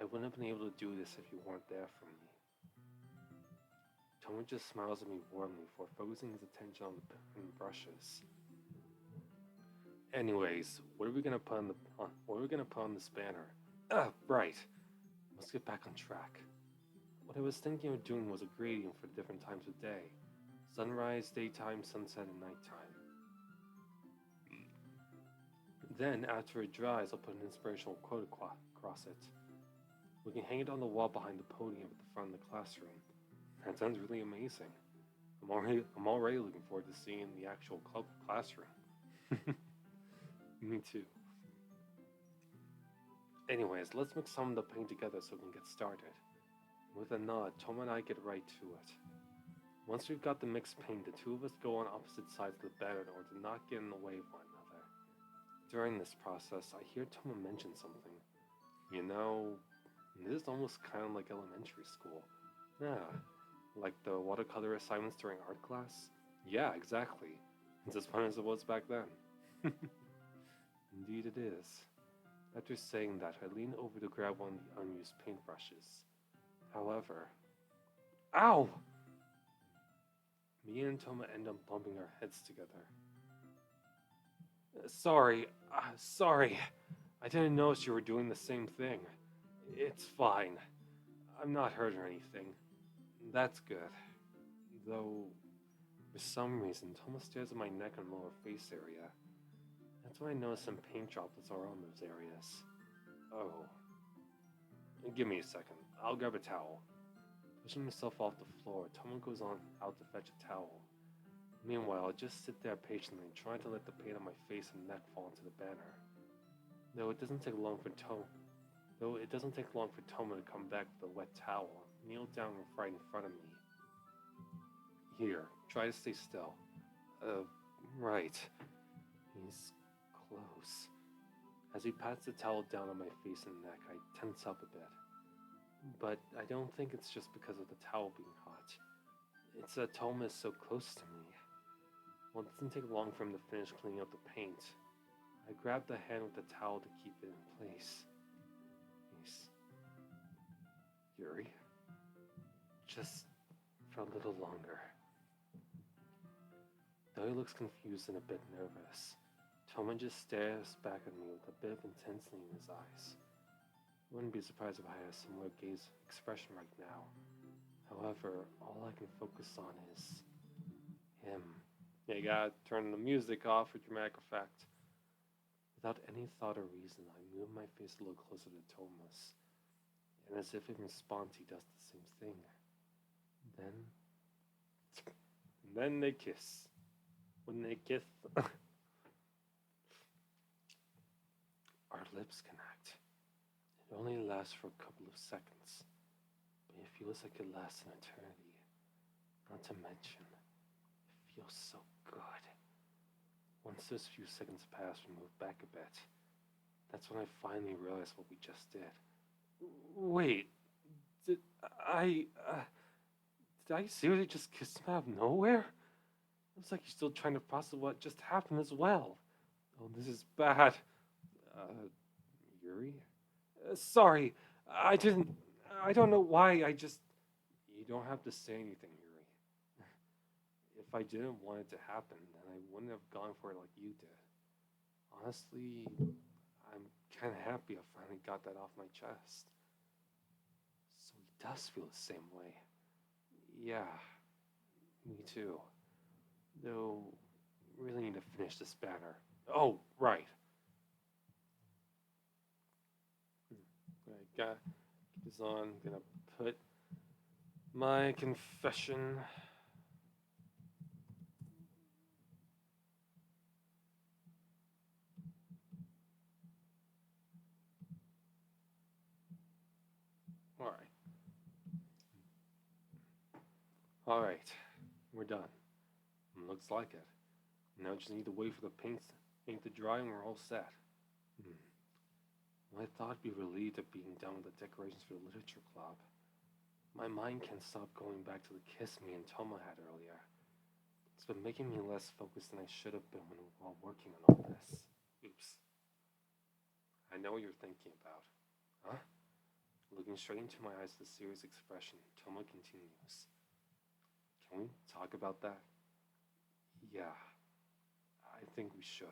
I wouldn't have been able to do this if you weren't there for me. Toma just smiles at me warmly before focusing his attention on the pen and brushes. Anyways, what are we gonna put on this banner? Right. Let's get back on track. What I was thinking of doing was a gradient for the different times of day. Sunrise, daytime, sunset, and nighttime. Then, after it dries, I'll put an inspirational quote across it. We can hang it on the wall behind the podium at the front of the classroom. That sounds really amazing. I'm already looking forward to seeing the actual classroom. Me too. Anyways, let's mix some of the paint together so we can get started. With a nod, Toma and I get right to it. Once we've got the mixed paint, the two of us go on opposite sides of the banner in order to not get in the way of one another. During this process, I hear Toma mention something. You know, this is almost kind of like elementary school. Yeah, like the watercolor assignments during art class? Yeah, exactly. It's as fun as it was back then. Indeed it is. After saying that, I lean over to grab one of the unused paintbrushes. However... Ow! Me and Toma end up bumping our heads together. Sorry. I didn't notice you were doing the same thing. It's fine. I'm not hurt or anything. That's good. Though, for some reason, Toma stares at my neck and lower face area. That's when I notice some paint droplets are on those areas. Oh. Give me a second. I'll grab a towel. Pushing myself off the floor, Toma goes on out to fetch a towel. Meanwhile, I just sit there patiently, trying to let the paint on my face and neck fall into the banner. Though it doesn't take long for Toma to come back with a wet towel, kneel down right in front of me. Here, try to stay still. Right. He's close. As he pats the towel down on my face and neck, I tense up a bit. But I don't think it's just because of the towel being hot. It's that Toma is so close to me. Well, it doesn't take long for him to finish cleaning up the paint. I grab the hand with the towel to keep it in place. Yuri? Just for a little longer. Though he looks confused and a bit nervous, Toma just stares back at me with a bit of intensity in his eyes. I wouldn't be surprised if I had a similar gaze expression right now. However, all I can focus on is him. Yeah, you gotta turn the music off for dramatic effect. Without any thought or reason, I move my face a little closer to Toma's, and as if in response, he does the same thing. Then they kiss. When they kiss, our lips connect. It only lasts for a couple of seconds, but it feels like it lasts an eternity. Not to mention, it feels so good. Once those few seconds pass, we move back a bit. That's when I finally realized what we just did. Wait, did I seriously just kiss him out of nowhere? Looks like you're still trying to process what just happened as well. Oh, this is bad. Yuri? Sorry, I don't know why, You don't have to say anything, Yuri. If I didn't want it to happen, then I wouldn't have gone for it like you did. Honestly, I'm kind of happy I finally got that off my chest. So he does feel the same way. Yeah, me too. Though, really need to finish this banner. Oh, right. I got this on. Gonna put my confession. Alright, we're done. Looks like it. Now just need to wait for the paint to dry and we're all set. I thought I'd be relieved at being done with the decorations for the literature club. My mind can't stop going back to the kiss me and Toma had earlier. It's been making me less focused than I should have been while working on all this. Oops. I know what you're thinking about. Huh? Looking straight into my eyes with a serious expression, Toma continues. Can we talk about that? Yeah, I think we should.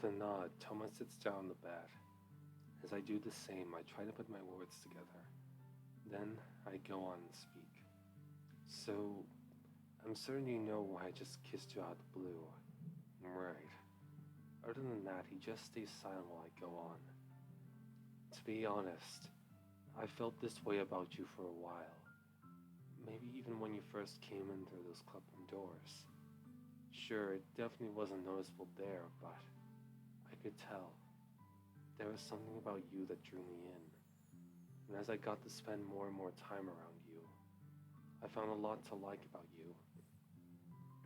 With a nod, Toma sits down on the bed. As I do the same, I try to put my words together. Then I go on and speak. So, I'm certain you know why I just kissed you out of the blue. Right. Other than that, he just stays silent while I go on. To be honest, I felt this way about you for a while. Maybe even when you first came in through those clubroom doors. Sure, it definitely wasn't noticeable there, but I could tell. There was something about you that drew me in. And as I got to spend more and more time around you, I found a lot to like about you.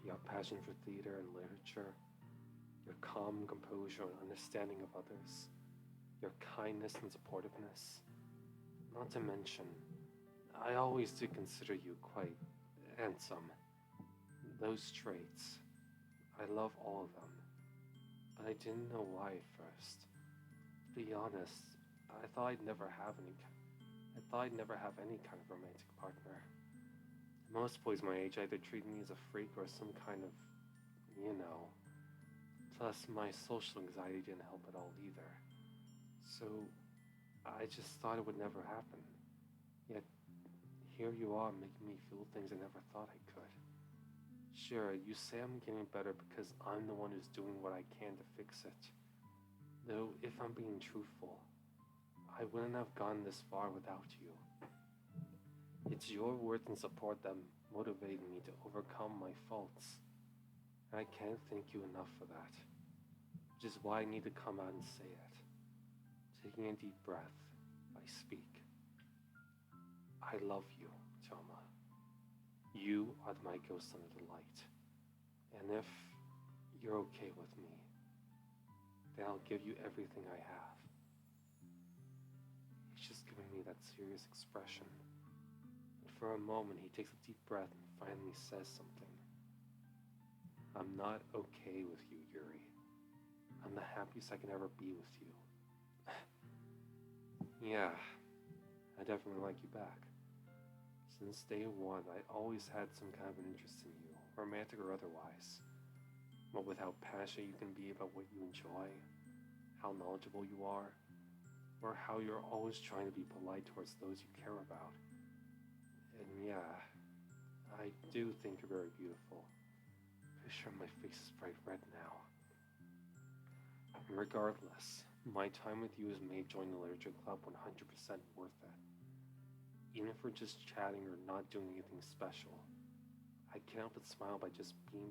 Your passion for theater and literature, your calm composure and understanding of others, your kindness and supportiveness. Not to mention, I always did consider you quite handsome. Those traits, I love all of them, but I didn't know why at first. To be honest, I thought I'd never have any kind of romantic partner. Most boys my age either treat me as a freak or some kind of, you know. Plus, my social anxiety didn't help at all either. So, I just thought it would never happen. Yet, here you are making me feel things I never thought I could. Sure, you say I'm getting better because I'm the one who's doing what I can to fix it. Though, if I'm being truthful, I wouldn't have gone this far without you. It's your words and support that motivated me to overcome my faults. And I can't thank you enough for that. Which is why I need to come out and say it. Taking a deep breath, I speak. I love you, Toma. You are my ghost under the light. And if you're okay with me, then I'll give you everything I have. He's just giving me that serious expression. But for a moment, he takes a deep breath and finally says something. I'm not okay with you, Yuri. I'm the happiest I can ever be with you. Yeah, I definitely like you back. Since day one, I always had some kind of an interest in you, romantic or otherwise. What with how passionate you can be about what you enjoy, how knowledgeable you are, or how you're always trying to be polite towards those you care about. And yeah, I do think you're very beautiful. I'm sure my face is bright red now. Regardless, my time with you has made joining the literature club 100% worth it. Even if we're just chatting or not doing anything special, I can't help but smile by just being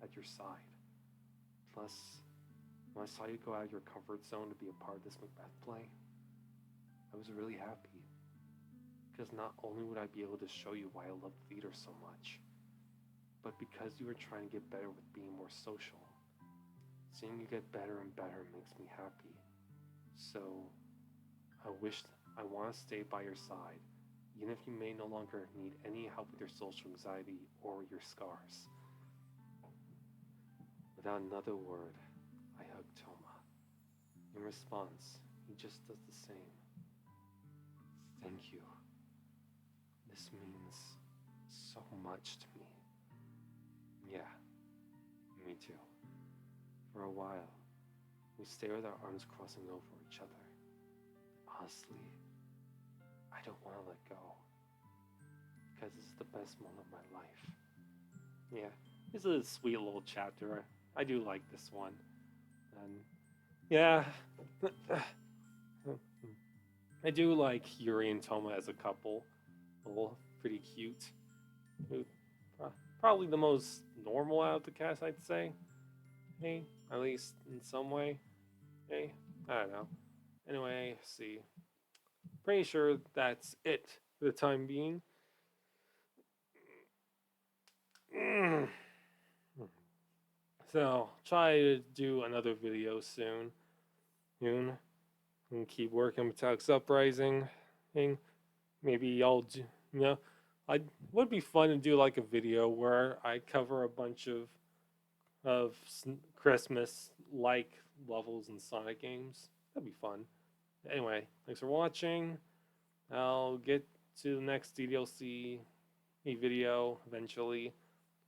at your side. Plus, when I saw you go out of your comfort zone to be a part of this Macbeth play, I was really happy. Because not only would I be able to show you why I love theater so much, but because you were trying to get better with being more social. Seeing you get better and better makes me happy. So, I want to stay by your side, even if you may no longer need any help with your social anxiety or your scars. Without another word, I hug Toma. In response, he just does the same. Thank you. This means so much to me. Yeah, me too. For a while, we stay with our arms crossing over each other. Honestly, I don't want to let go. Because this is the best moment of my life. Yeah, this is a sweet little chapter. I do like this one. And yeah, I do like Yuri and Toma as a couple. Well, pretty cute. Probably the most normal out of the cast, I'd say. Hey, at least in some way. Hey, I don't know. Anyway, see. Pretty sure that's it for the time being. So, try to do another video soon. And keep working with Tax Uprising. Maybe I'll do, I would be fun to do like a video where I cover a bunch of Christmas-like levels in Sonic games. That'd be fun. Anyway, thanks for watching. I'll get to the next DDLC video eventually,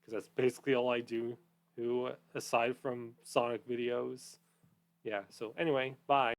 because that's basically all I do aside from Sonic videos. Yeah, so anyway, bye.